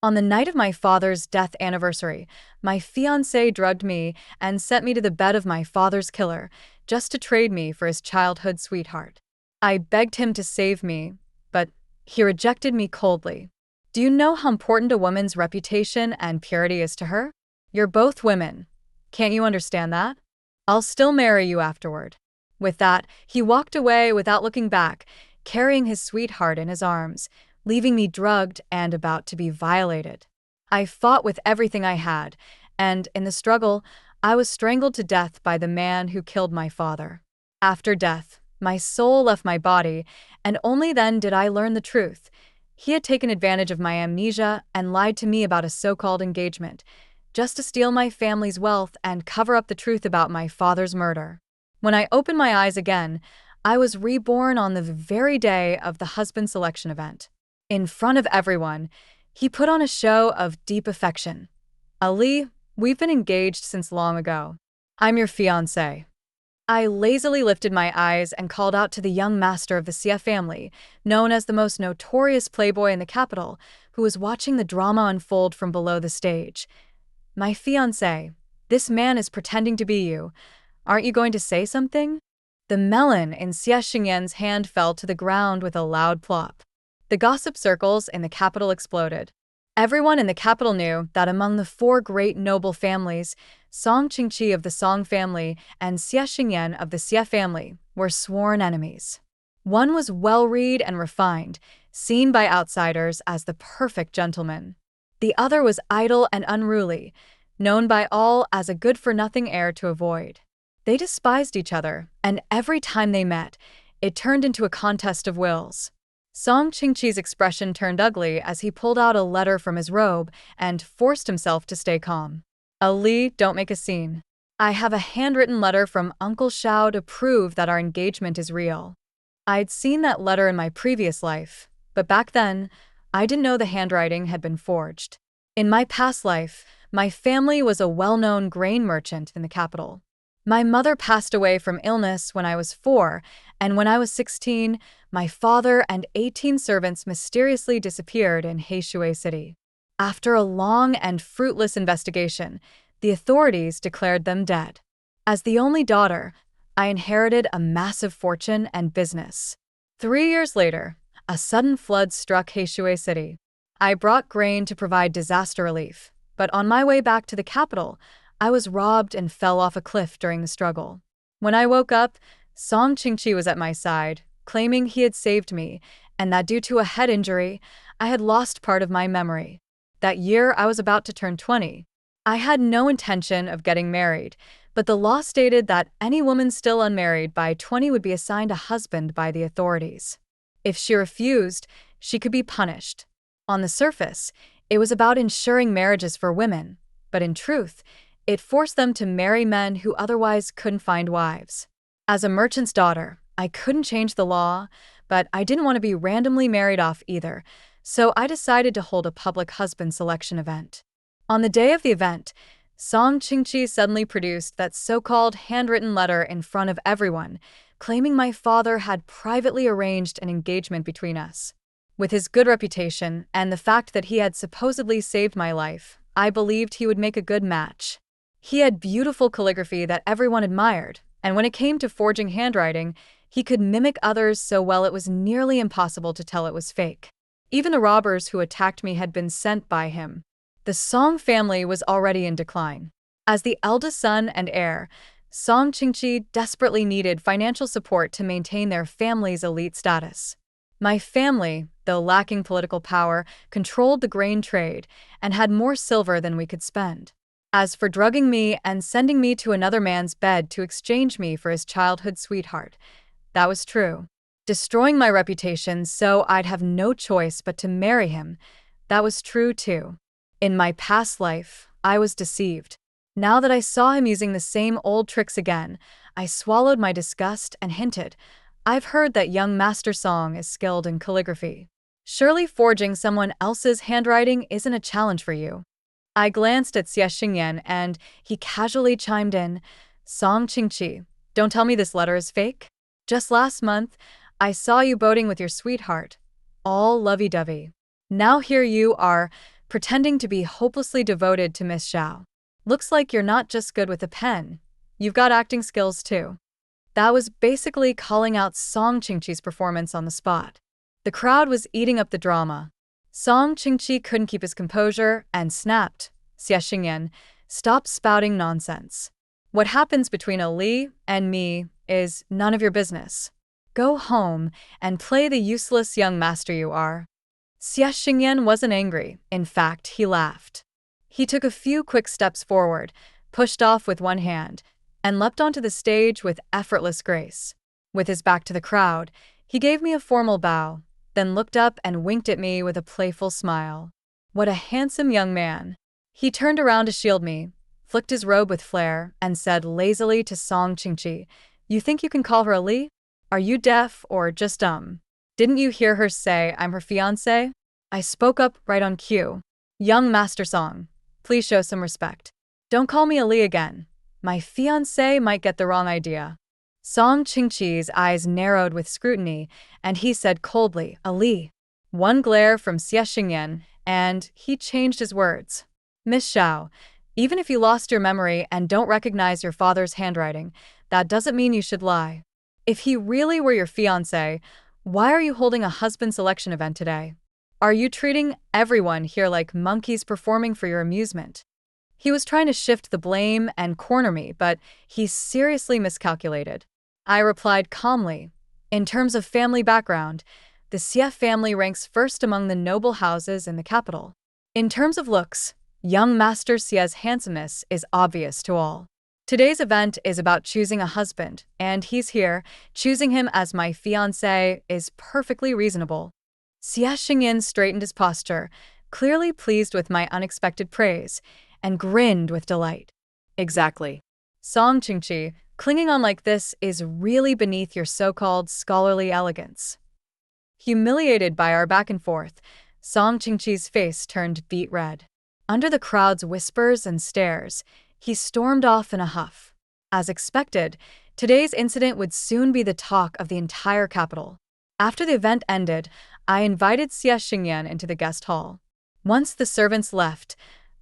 On the night of my father's death anniversary, my fiancé drugged me and sent me to the bed of my father's killer, just to trade me for his childhood sweetheart. I begged him to save me, but he rejected me coldly. Do you know how important a woman's reputation and purity is to her? You're both women. Can't you understand that? I'll still marry you afterward. With that, he walked away without looking back, carrying his sweetheart in his arms, leaving me drugged and about to be violated. I fought with everything I had, and in the struggle, I was strangled to death by the man who killed my father. After death, my soul left my body, and only then did I learn the truth. He had taken advantage of my amnesia and lied to me about a so-called engagement, just to steal my family's wealth and cover up the truth about my father's murder. When I opened my eyes again, I was reborn on the very day of the husband selection event. In front of everyone, he put on a show of deep affection. Ali, we've been engaged since long ago. I'm your fiancé. I lazily lifted my eyes and called out to the young master of the Xie family, known as the most notorious playboy in the capital, who was watching the drama unfold from below the stage. My fiancé, this man is pretending to be you. Aren't you going to say something? The melon in Xie Xingyan's hand fell to the ground with a loud plop. The gossip circles in the capital exploded. Everyone in the capital knew that among the four great noble families, Song Qingqi of the Song family and Xie Xingyan of the Xie family were sworn enemies. One was well-read and refined, seen by outsiders as the perfect gentleman. The other was idle and unruly, known by all as a good-for-nothing heir to avoid. They despised each other, and every time they met, it turned into a contest of wills. Song Qingqi's expression turned ugly as he pulled out a letter from his robe and forced himself to stay calm. Ali, don't make a scene. I have a handwritten letter from Uncle Shao to prove that our engagement is real. I'd seen that letter in my previous life, but back then, I didn't know the handwriting had been forged. In my past life, my family was a well-known grain merchant in the capital. My mother passed away from illness when I was 4, and when I was 16, my father and 18 servants mysteriously disappeared in Heishui City. After a long and fruitless investigation, the authorities declared them dead. As the only daughter, I inherited a massive fortune and business. 3 years later, a sudden flood struck Heishui City. I brought grain to provide disaster relief, but on my way back to the capital, I was robbed and fell off a cliff during the struggle. When I woke up, Song Qingqi was at my side, claiming he had saved me, and that due to a head injury, I had lost part of my memory. That year, I was about to turn 20. I had no intention of getting married, but the law stated that any woman still unmarried by 20 would be assigned a husband by the authorities. If she refused, she could be punished. On the surface, it was about ensuring marriages for women, but in truth, it forced them to marry men who otherwise couldn't find wives. As a merchant's daughter, I couldn't change the law, but I didn't want to be randomly married off either, so I decided to hold a public husband selection event. On the day of the event, Song Qingqi suddenly produced that so-called handwritten letter in front of everyone, claiming my father had privately arranged an engagement between us. With his good reputation and the fact that he had supposedly saved my life, I believed he would make a good match. He had beautiful calligraphy that everyone admired, and when it came to forging handwriting, he could mimic others so well it was nearly impossible to tell it was fake. Even the robbers who attacked me had been sent by him. The Song family was already in decline. As the eldest son and heir, Song Qingqi desperately needed financial support to maintain their family's elite status. My family, though lacking political power, controlled the grain trade and had more silver than we could spend. As for drugging me and sending me to another man's bed to exchange me for his childhood sweetheart, that was true. Destroying my reputation so I'd have no choice but to marry him, that was true too. In my past life, I was deceived. Now that I saw him using the same old tricks again, I swallowed my disgust and hinted, I've heard that young Master Song is skilled in calligraphy. Surely forging someone else's handwriting isn't a challenge for you. I glanced at Xie Xingyan and he casually chimed in, Song Qingqi, don't tell me this letter is fake? Just last month, I saw you boating with your sweetheart. All lovey-dovey. Now here you are, pretending to be hopelessly devoted to Miss Xiao. Looks like you're not just good with a pen. You've got acting skills too. That was basically calling out Song Qingqi's performance on the spot. The crowd was eating up the drama. Song Qingqi couldn't keep his composure and snapped. Xie Xingyan, stop spouting nonsense. What happens between Ali and me is none of your business. Go home and play the useless young master you are. Xie Xingyan wasn't angry. In fact, he laughed. He took a few quick steps forward, pushed off with one hand, and leapt onto the stage with effortless grace. With his back to the crowd, he gave me a formal bow, then looked up and winked at me with a playful smile. What a handsome young man. He turned around to shield me, flicked his robe with flair, and said lazily to Song Qingqi, "You think you can call her Ali? Are you deaf or just dumb? Didn't you hear her say I'm her fiancé?" I spoke up right on cue. "Young Master Song, please show some respect. Don't call me Ali again. My fiancé might get the wrong idea." Song Qingqi's eyes narrowed with scrutiny, and he said coldly, "Ali." One glare from Xie Xingyan, and he changed his words. "Miss Xiao, even if you lost your memory and don't recognize your father's handwriting, that doesn't mean you should lie. If he really were your fiancé, why are you holding a husband selection event today? Are you treating everyone here like monkeys performing for your amusement?" He was trying to shift the blame and corner me, but he seriously miscalculated. I replied calmly, "In terms of family background, the Xie family ranks first among the noble houses in the capital. In terms of looks, young Master Xie's handsomeness is obvious to all. Today's event is about choosing a husband, and he's here. Choosing him as my fiancé is perfectly reasonable." Xie Xingyan straightened his posture, clearly pleased with my unexpected praise, and grinned with delight. "Exactly. Song Qingqi, clinging on like this is really beneath your so-called scholarly elegance." Humiliated by our back and forth, Song Qingqi's face turned beet red. Under the crowd's whispers and stares, he stormed off in a huff. As expected, today's incident would soon be the talk of the entire capital. After the event ended, I invited Xie Xingyan into the guest hall. Once the servants left,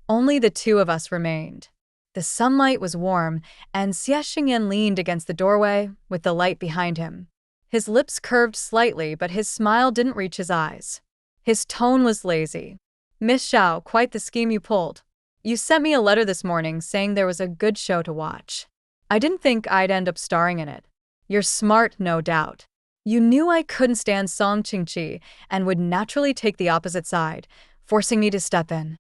only the two of us remained. The sunlight was warm, and Xie Xingyan leaned against the doorway with the light behind him. His lips curved slightly, but his smile didn't reach his eyes. His tone was lazy. "Miss Xiao, quite the scheme you pulled. You sent me a letter this morning saying there was a good show to watch. I didn't think I'd end up starring in it. You're smart, no doubt. You knew I couldn't stand Song Qingqi and would naturally take the opposite side, forcing me to step in."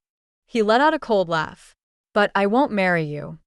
He let out a cold laugh. "But I won't marry you."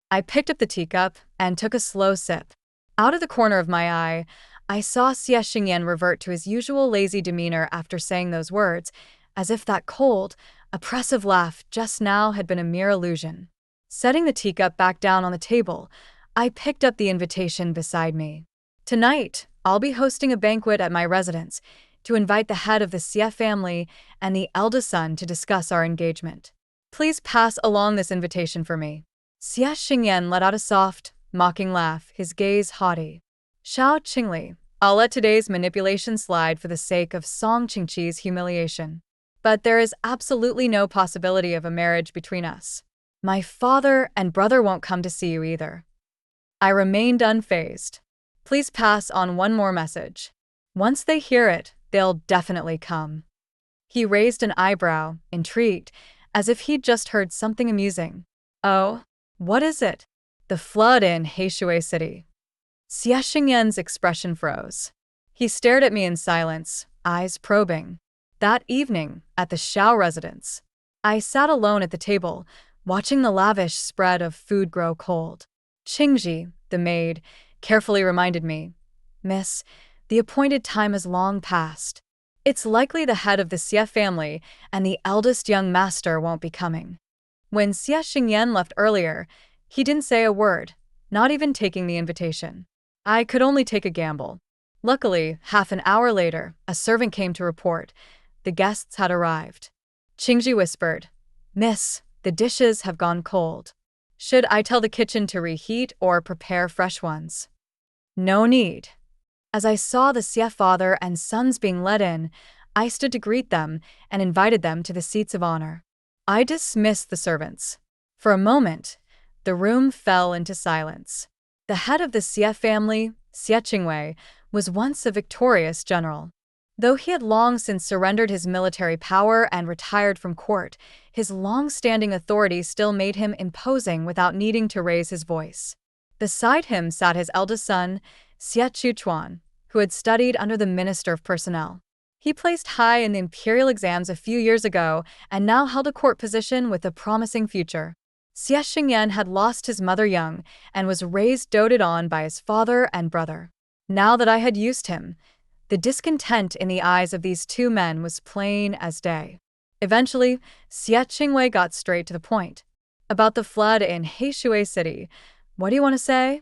I picked up the teacup and took a slow sip. Out of the corner of my eye, I saw Xie Xingyan revert to his usual lazy demeanor after saying those words, as if that cold, oppressive laugh just now had been a mere illusion. Setting the teacup back down on the table, I picked up the invitation beside me. "Tonight, I'll be hosting a banquet at my residence to invite the head of the Xie family and the eldest son to discuss our engagement. Please pass along this invitation for me." Xie Xingyan let out a soft, mocking laugh, his gaze haughty. "Xiao Qingli, I'll let today's manipulation slide for the sake of Song Qingqi's humiliation. But there is absolutely no possibility of a marriage between us. My father and brother won't come to see you either." I remained unfazed. "Please pass on one more message. Once they hear it, they'll definitely come." He raised an eyebrow, intrigued, as if he'd just heard something amusing. "Oh, what is it?" "The flood in Heishui City." Xie Xingyan's expression froze. He stared at me in silence, eyes probing. That evening, at the Xiao residence, I sat alone at the table, watching the lavish spread of food grow cold. Qingji, the maid, carefully reminded me, "Miss, the appointed time has long passed. It's likely the head of the Xie family and the eldest young master won't be coming." When Xie Xingyan left earlier, he didn't say a word, not even taking the invitation. I could only take a gamble. Luckily, half an hour later, a servant came to report. The guests had arrived. Qingji whispered, "Miss, the dishes have gone cold. Should I tell the kitchen to reheat or prepare fresh ones?" "No need." As I saw the Xie father and sons being led in, I stood to greet them and invited them to the seats of honor. I dismissed the servants. For a moment, the room fell into silence. The head of the Xie family, Xie Qingwei, was once a victorious general. Though he had long since surrendered his military power and retired from court, his long-standing authority still made him imposing without needing to raise his voice. Beside him sat his eldest son, Xie Chuchuan, who had studied under the Minister of Personnel. He placed high in the Imperial exams a few years ago and now held a court position with a promising future. Xie Xingyan had lost his mother young and was raised doted on by his father and brother. Now that I had used him, the discontent in the eyes of these two men was plain as day. Eventually, Xie Qingwei got straight to the point. About the flood in Heishui City, what do you want to say?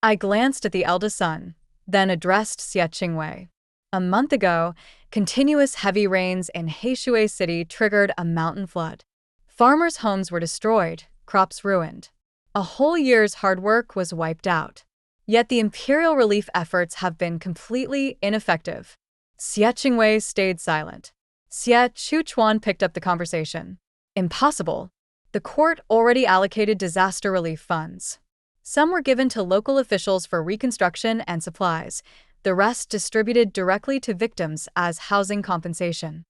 I glanced at the eldest son, then addressed Xie Qingwei. A month ago, continuous heavy rains in Heishui City triggered a mountain flood. Farmers' homes were destroyed, crops ruined. A whole year's hard work was wiped out. Yet the Imperial relief efforts have been completely ineffective. Xie Qingwei stayed silent. Xie Chuchuan picked up the conversation. Impossible. The court already allocated disaster relief funds. Some were given to local officials for reconstruction and supplies. The rest distributed directly to victims as housing compensation.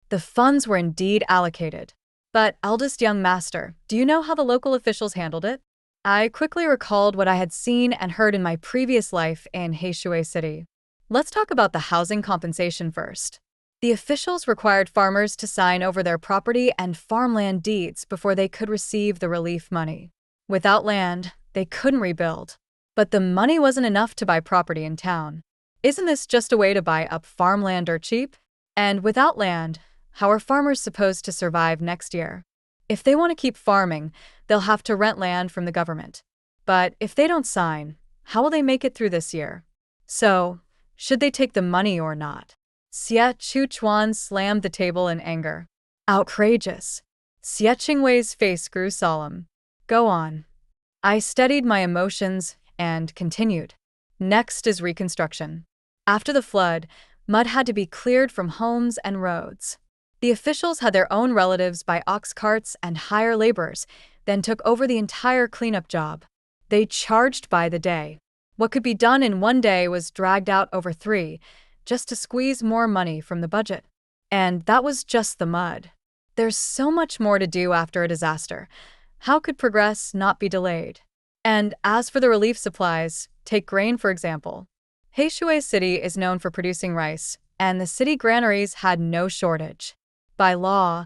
The funds were indeed allocated. But, eldest young master, do you know how the local officials handled it? I quickly recalled what I had seen and heard in my previous life in Heishui City. Let's talk about the housing compensation first. The officials required farmers to sign over their property and farmland deeds before they could receive the relief money. Without land, they couldn't rebuild. But the money wasn't enough to buy property in town. Isn't this just a way to buy up farmland dirt cheap? And without land, how are farmers supposed to survive next year? If they want to keep farming, they'll have to rent land from the government. But if they don't sign, how will they make it through this year? So, should they take the money or not? Xie Chuchuan slammed the table in anger. Outrageous. Xie Qingwei's face grew solemn. Go on. I steadied my emotions and continued. Next is reconstruction. After the flood, mud had to be cleared from homes and roads. The officials had their own relatives buy ox carts and hire laborers, then took over the entire cleanup job. They charged by the day. What could be done in one day was dragged out over 3, just to squeeze more money from the budget. And that was just the mud. There's so much more to do after a disaster. How could progress not be delayed? And as for the relief supplies, take grain for example. Heishui City is known for producing rice, and the city granaries had no shortage. By law,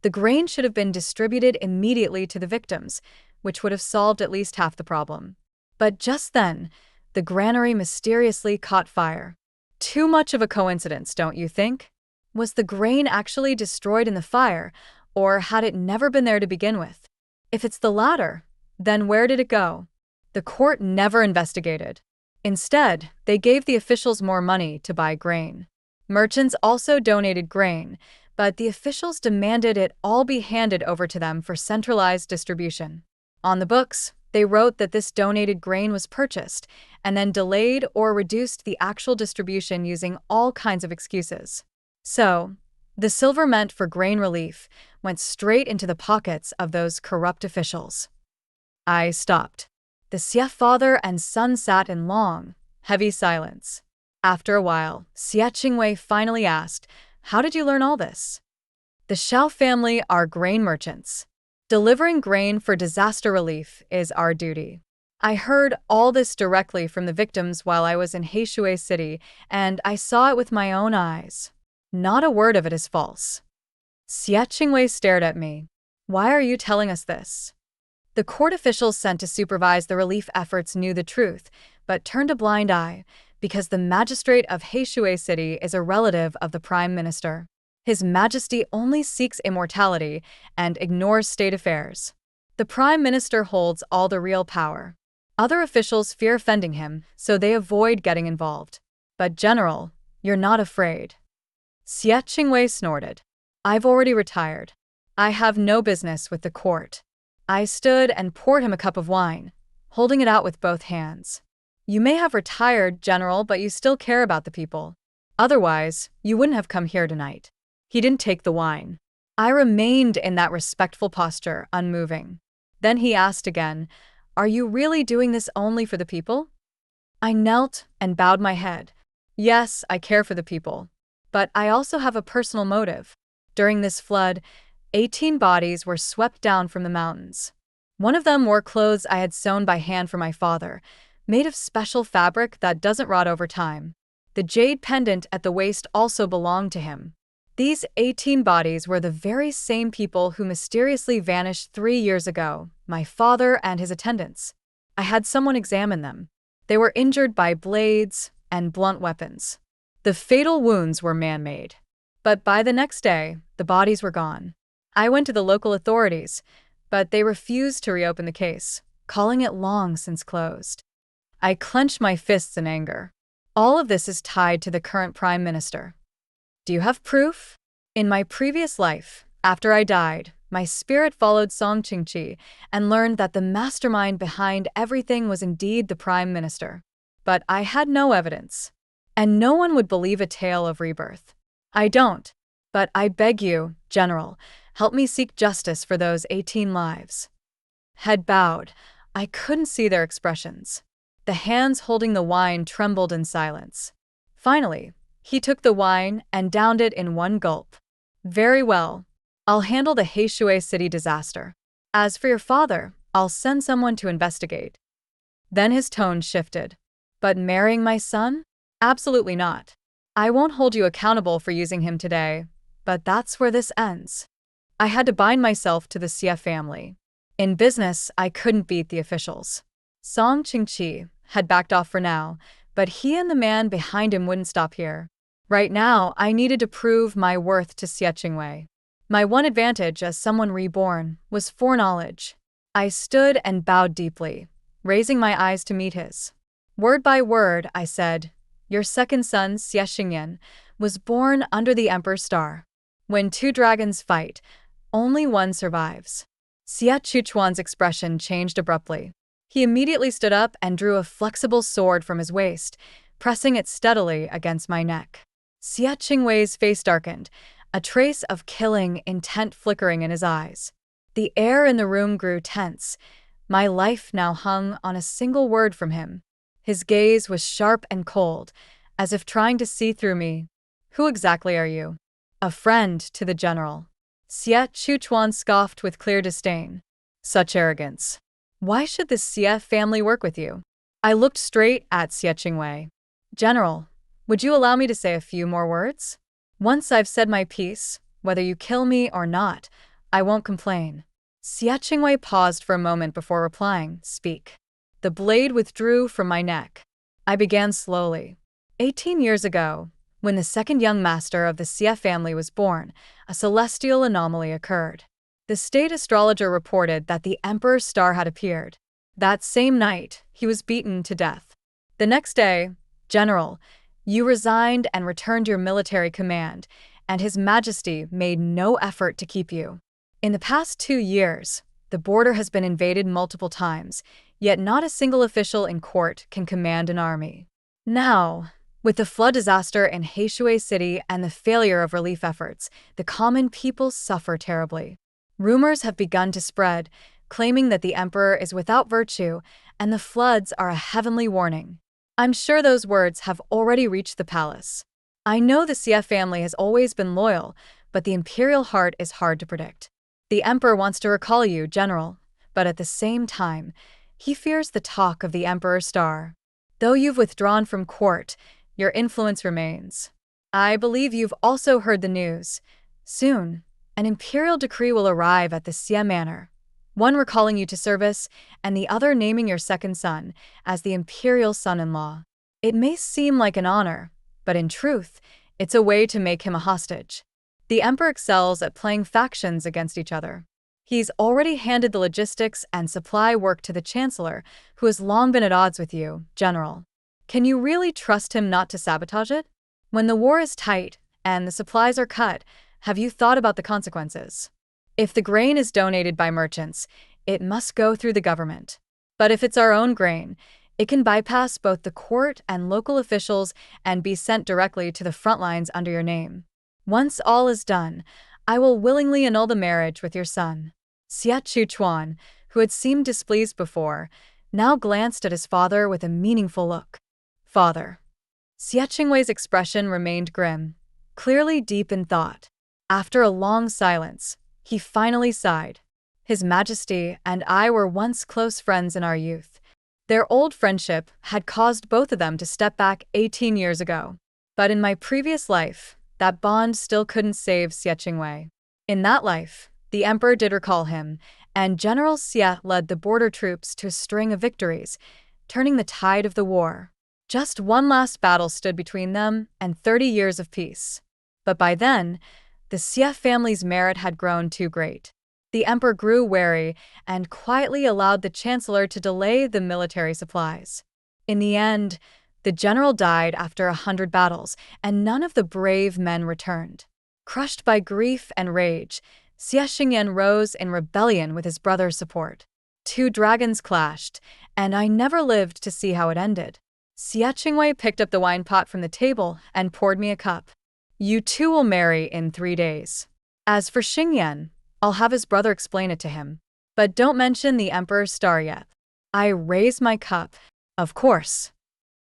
the grain should have been distributed immediately to the victims, which would have solved at least half the problem. But just then, the granary mysteriously caught fire. Too much of a coincidence, don't you think? Was the grain actually destroyed in the fire, or had it never been there to begin with? If it's the latter, then where did it go? The court never investigated. Instead, they gave the officials more money to buy grain. Merchants also donated grain, but the officials demanded it all be handed over to them for centralized distribution. On the books, they wrote that this donated grain was purchased and then delayed or reduced the actual distribution using all kinds of excuses. So, the silver meant for grain relief went straight into the pockets of those corrupt officials. I stopped. The Xie father and son sat in long, heavy silence. After a while, Xie Qingwei finally asked, "How did you learn all this?" The Xiao family are grain merchants. Delivering grain for disaster relief is our duty. I heard all this directly from the victims while I was in Heishui City, and I saw it with my own eyes. Not a word of it is false. Xie Qingwei stared at me. Why are you telling us this? The court officials sent to supervise the relief efforts knew the truth, but turned a blind eye, because the magistrate of Heishui City is a relative of the Prime Minister. His Majesty only seeks immortality and ignores state affairs. The Prime Minister holds all the real power. Other officials fear offending him, so they avoid getting involved. But General, you're not afraid. Xie Qingwei snorted. I've already retired. I have no business with the court. I stood and poured him a cup of wine, holding it out with both hands. You may have retired, General, but you still care about the people. Otherwise, you wouldn't have come here tonight. He didn't take the wine. I remained in that respectful posture, unmoving. Then he asked again, "Are you really doing this only for the people?" I knelt and bowed my head. Yes, I care for the people. But I also have a personal motive. During this flood, 18 bodies were swept down from the mountains. One of them wore clothes I had sewn by hand for my father, made of special fabric that doesn't rot over time. The jade pendant at the waist also belonged to him. These 18 bodies were the very same people who mysteriously vanished 3 years ago, my father and his attendants. I had someone examine them. They were injured by blades and blunt weapons. The fatal wounds were man-made. But by the next day, the bodies were gone. I went to the local authorities, but they refused to reopen the case, calling it long since closed. I clenched my fists in anger. All of this is tied to the current Prime Minister. Do you have proof? In my previous life, after I died, my spirit followed Song Qingqi and learned that the mastermind behind everything was indeed the Prime Minister. But I had no evidence. And no one would believe a tale of rebirth. I don't. But I beg you, General, help me seek justice for those 18 lives. Head bowed. I couldn't see their expressions. The hands holding the wine trembled in silence. Finally, he took the wine and downed it in one gulp. Very well. I'll handle the Heishui city disaster. As for your father, I'll send someone to investigate. Then his tone shifted. But marrying my son? Absolutely not. I won't hold you accountable for using him today, but that's where this ends. I had to bind myself to the Xie family. In business, I couldn't beat the officials. Song Qingqi had backed off for now, but he and the man behind him wouldn't stop here. Right now, I needed to prove my worth to Xie Qingwei. My one advantage as someone reborn was foreknowledge. I stood and bowed deeply, raising my eyes to meet his. Word by word, I said, "Your second son, Xie Xingyan, was born under the Emperor's star. When two dragons fight, only one survives." Xie Chuchuan's expression changed abruptly. He immediately stood up and drew a flexible sword from his waist, pressing it steadily against my neck. Xie Qingwei's face darkened, a trace of killing intent flickering in his eyes. The air in the room grew tense. My life now hung on a single word from him. His gaze was sharp and cold, as if trying to see through me. "Who exactly are you?" "A friend to the general." Xie Chuchuan scoffed with clear disdain. "Such arrogance. Why should the Xie family work with you?" I looked straight at Xie Qingwei. "General, would you allow me to say a few more words? Once I've said my piece, whether you kill me or not, I won't complain." Xie Qingwei paused for a moment before replying, "Speak." The blade withdrew from my neck. I began slowly. 18 years ago, when the second young master of the Xie family was born, a celestial anomaly occurred. The state astrologer reported that the Emperor's star had appeared. That same night, he was beaten to death. The next day, General, you resigned and returned your military command, and His Majesty made no effort to keep you. In the past 2 years, the border has been invaded multiple times, yet not a single official in court can command an army. Now, with the flood disaster in Heishui City and the failure of relief efforts, the common people suffer terribly. Rumors have begun to spread, claiming that the emperor is without virtue and the floods are a heavenly warning. I'm sure those words have already reached the palace. I know the Xie family has always been loyal, but the imperial heart is hard to predict. The emperor wants to recall you, General, but at the same time, he fears the talk of the Emperor's star. Though you've withdrawn from court, your influence remains. I believe you've also heard the news. Soon, an imperial decree will arrive at the Xie Manor, one recalling you to service and the other naming your second son as the imperial son-in-law. It may seem like an honor, but in truth, it's a way to make him a hostage. The emperor excels at playing factions against each other. He's already handed the logistics and supply work to the chancellor, who has long been at odds with you, General. Can you really trust him not to sabotage it? When the war is tight and the supplies are cut, have you thought about the consequences? If the grain is donated by merchants, it must go through the government. But if it's our own grain, it can bypass both the court and local officials and be sent directly to the front lines under your name. Once all is done, I will willingly annul the marriage with your son. Xie Chuchuan, who had seemed displeased before, now glanced at his father with a meaningful look. Father. Xie Qingwei's expression remained grim, clearly deep in thought. After a long silence, he finally sighed. His Majesty and I were once close friends in our youth. Their old friendship had caused both of them to step back 18 years ago. But in my previous life, that bond still couldn't save Xie Qingwei. In that life, the emperor did recall him, and General Xie led the border troops to a string of victories, turning the tide of the war. Just one last battle stood between them and 30 years of peace. But by then, the Xie family's merit had grown too great. The emperor grew wary and quietly allowed the chancellor to delay the military supplies. In the end, the general died after 100 battles, and none of the brave men returned. Crushed by grief and rage, Xie Xingyan rose in rebellion with his brother's support. Two dragons clashed, and I never lived to see how it ended. Xie Qingwei picked up the wine pot from the table and poured me a cup. You two will marry in 3 days. As for Xingyan, I'll have his brother explain it to him. But don't mention the emperor's star yet. I raised my cup. Of course.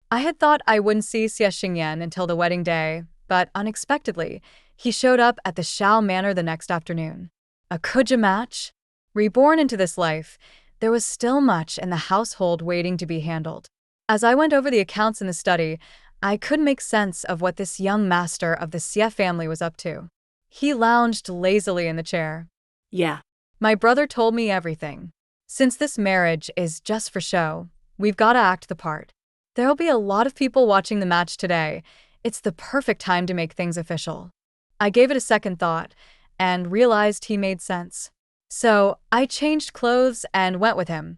I had thought I wouldn't see Xie Xingyan until the wedding day, but unexpectedly, he showed up at the Shao Manor the next afternoon. A Kuju match? Reborn into this life, there was still much in the household waiting to be handled. As I went over the accounts in the study, I couldn't make sense of what this young master of the Xie family was up to. He lounged lazily in the chair. Yeah. My brother told me everything. Since this marriage is just for show, we've got to act the part. There'll be a lot of people watching the match today. It's the perfect time to make things official. I gave it a second thought and realized he made sense. So I changed clothes and went with him,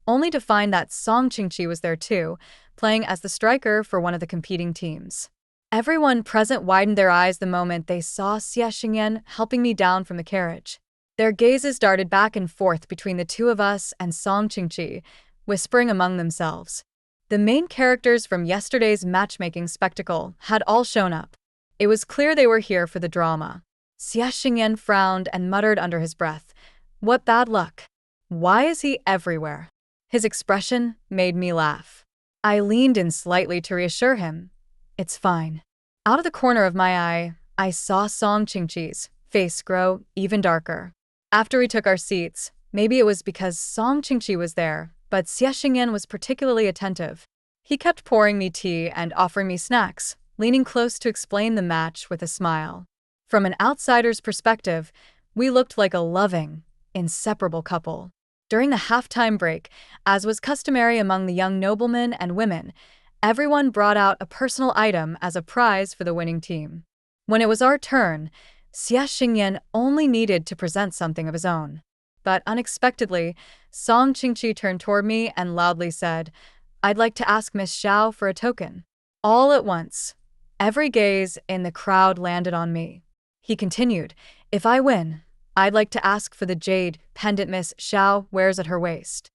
only to find that Song Qingqi was there too, playing as the striker for one of the competing teams. Everyone present widened their eyes the moment they saw Xie Xingyan helping me down from the carriage. Their gazes darted back and forth between the two of us and Song Qingqi, whispering among themselves. The main characters from yesterday's matchmaking spectacle had all shown up. It was clear they were here for the drama. Xie Xingyan frowned and muttered under his breath, "What bad luck. Why is he everywhere?" His expression made me laugh. I leaned in slightly to reassure him. It's fine. Out of the corner of my eye, I saw Song Qingqi's face grow even darker. After we took our seats, maybe it was because Song Qingqi was there, but Xie Xingyan was particularly attentive. He kept pouring me tea and offering me snacks, leaning close to explain the match with a smile. From an outsider's perspective, we looked like a loving, inseparable couple. During the halftime break, as was customary among the young noblemen and women, everyone brought out a personal item as a prize for the winning team. When it was our turn, Xie Xingyan only needed to present something of his own. But unexpectedly, Song Qingqi turned toward me and loudly said, "I'd like to ask Miss Xiao for a token." All at once, every gaze in the crowd landed on me. He continued, "If I win, I'd like to ask for the jade pendant Miss Xiao wears at her waist."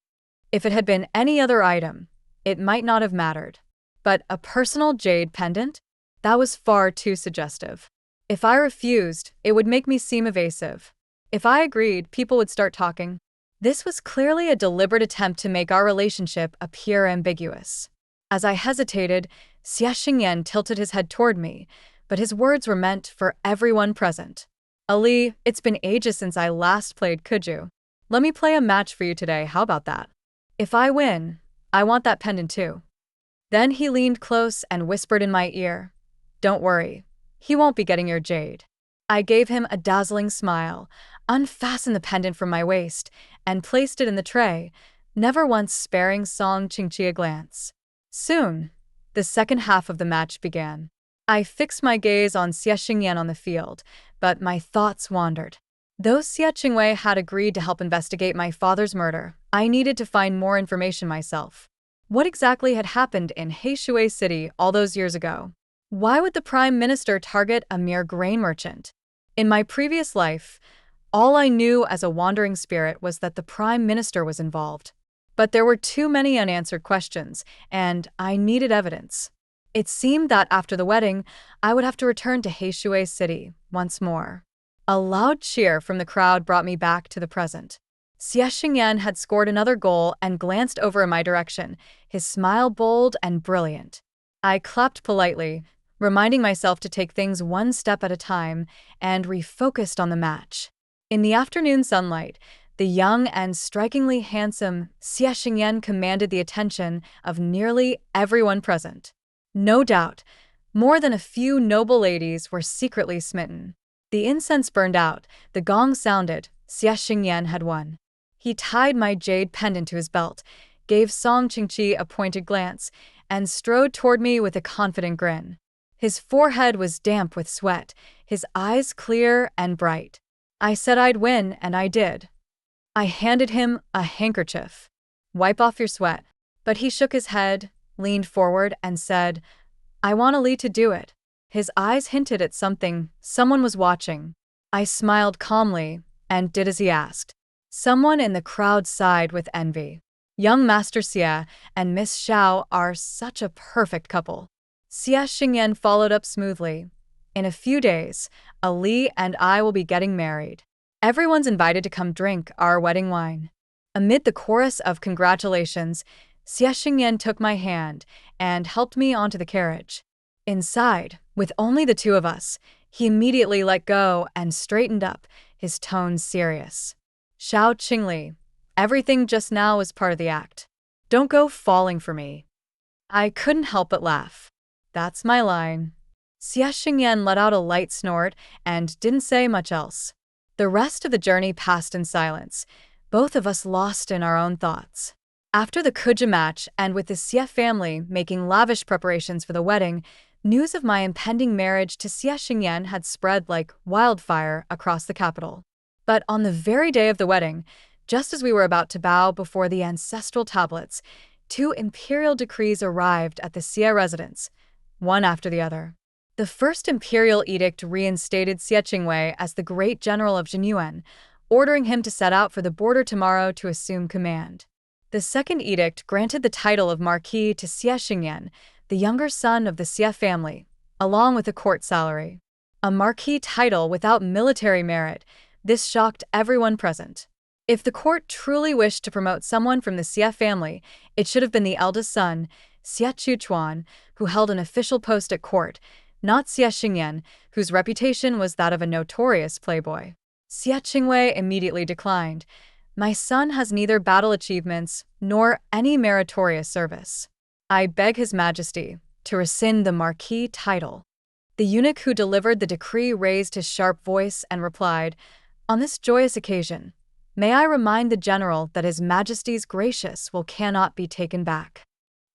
If it had been any other item, it might not have mattered. But a personal jade pendant? That was far too suggestive. If I refused, it would make me seem evasive. If I agreed, people would start talking. This was clearly a deliberate attempt to make our relationship appear ambiguous. As I hesitated, Xie Xingyan tilted his head toward me, but his words were meant for everyone present. "Ali, it's been ages since I last played Kuju. Let me play a match for you today, how about that? If I win, I want that pendant too." Then he leaned close and whispered in my ear, "Don't worry, he won't be getting your jade." I gave him a dazzling smile, unfastened the pendant from my waist, and placed it in the tray, never once sparing Song Qingqi a glance. Soon, the second half of the match began. I fixed my gaze on Xie Xingyan on the field, but my thoughts wandered. Though Xie Qingwei had agreed to help investigate my father's murder, I needed to find more information myself. What exactly had happened in Heishui City all those years ago? Why would the Prime Minister target a mere grain merchant? In my previous life, all I knew as a wandering spirit was that the Prime Minister was involved. But there were too many unanswered questions, and I needed evidence. It seemed that after the wedding, I would have to return to Heishui City once more. A loud cheer from the crowd brought me back to the present. Xie Xingyan had scored another goal and glanced over in my direction, his smile bold and brilliant. I clapped politely, reminding myself to take things one step at a time, and refocused on the match. In the afternoon sunlight, the young and strikingly handsome Xie Xingyan commanded the attention of nearly everyone present. No doubt, more than a few noble ladies were secretly smitten. The incense burned out, the gong sounded, Xie Xingyan had won. He tied my jade pendant to his belt, gave Song Qingqi a pointed glance, and strode toward me with a confident grin. His forehead was damp with sweat, his eyes clear and bright. I said I'd win, and I did. I handed him a handkerchief. "Wipe off your sweat." But he shook his head, leaned forward, and said, "I want Ali to do it." His eyes hinted at something. Someone was watching. I smiled calmly and did as he asked. Someone in the crowd sighed with envy. Young Master Xie and Miss Xiao are such a perfect couple. Xie Xingyan followed up smoothly. In a few days, Ali and I will be getting married. Everyone's invited to come drink our wedding wine. Amid the chorus of congratulations, Xie Xingyan took my hand and helped me onto the carriage. Inside, with only the two of us, he immediately let go and straightened up, his tone serious. "Xiao Qingli, everything just now was part of the act. Don't go falling for me." I couldn't help but laugh. That's my line. Xie Xingyan let out a light snort and didn't say much else. The rest of the journey passed in silence, both of us lost in our own thoughts. After the Kuju match and with the Xie family making lavish preparations for the wedding, news of my impending marriage to Xie Xingyan had spread like wildfire across the capital. But on the very day of the wedding, just as we were about to bow before the ancestral tablets, two imperial decrees arrived at the Xie residence, one after the other. The first imperial edict reinstated Xie Qingwei as the great general of Jinyuan, ordering him to set out for the border tomorrow to assume command. The second edict granted the title of Marquis to Xie Xingyan, the younger son of the Xie family, along with a court salary. A Marquis title without military merit, this shocked everyone present. If the court truly wished to promote someone from the Xie family, it should have been the eldest son, Xie Chuchuan, who held an official post at court, not Xie Xingyan, whose reputation was that of a notorious playboy. Xie Qingwei immediately declined. "My son has neither battle achievements nor any meritorious service. I beg His Majesty to rescind the Marquis title." The eunuch who delivered the decree raised his sharp voice and replied, "On this joyous occasion, may I remind the general that His Majesty's gracious will cannot be taken back."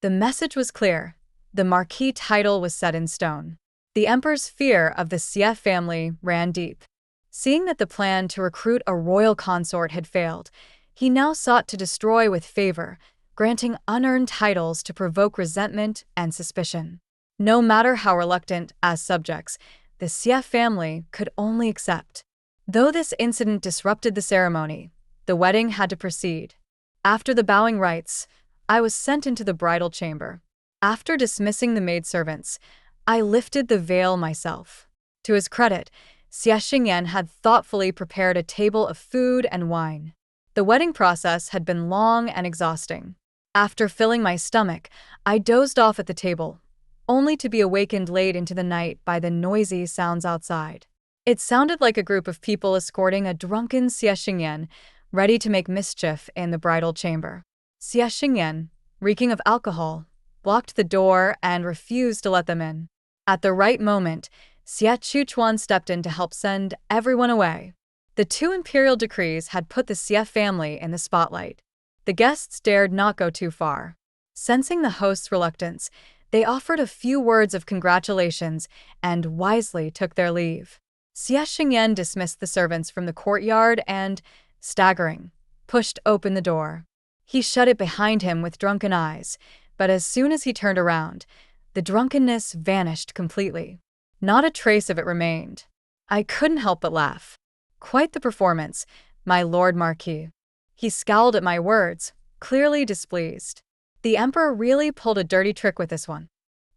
The message was clear. The Marquis title was set in stone. The emperor's fear of the Xie family ran deep. Seeing that the plan to recruit a royal consort had failed, he now sought to destroy with favor, granting unearned titles to provoke resentment and suspicion. No matter how reluctant, as subjects, the Xie family could only accept. Though this incident disrupted the ceremony, the wedding had to proceed. After the bowing rites, I was sent into the bridal chamber. After dismissing the maidservants, I lifted the veil myself. To his credit, Xie Xingyan had thoughtfully prepared a table of food and wine. The wedding process had been long and exhausting. After filling my stomach, I dozed off at the table, only to be awakened late into the night by the noisy sounds outside. It sounded like a group of people escorting a drunken Xie Xingyan, ready to make mischief in the bridal chamber. Xie Xingyan, reeking of alcohol, blocked the door and refused to let them in. At the right moment, Xie Chuchuan stepped in to help send everyone away. The two imperial decrees had put the Xie family in the spotlight. The guests dared not go too far. Sensing the host's reluctance, they offered a few words of congratulations and wisely took their leave. Xie Xingyan dismissed the servants from the courtyard and, staggering, pushed open the door. He shut it behind him with drunken eyes, but as soon as he turned around, the drunkenness vanished completely. Not a trace of it remained. I couldn't help but laugh. Quite the performance, my Lord Marquis. He scowled at my words, clearly displeased. The Emperor really pulled a dirty trick with this one.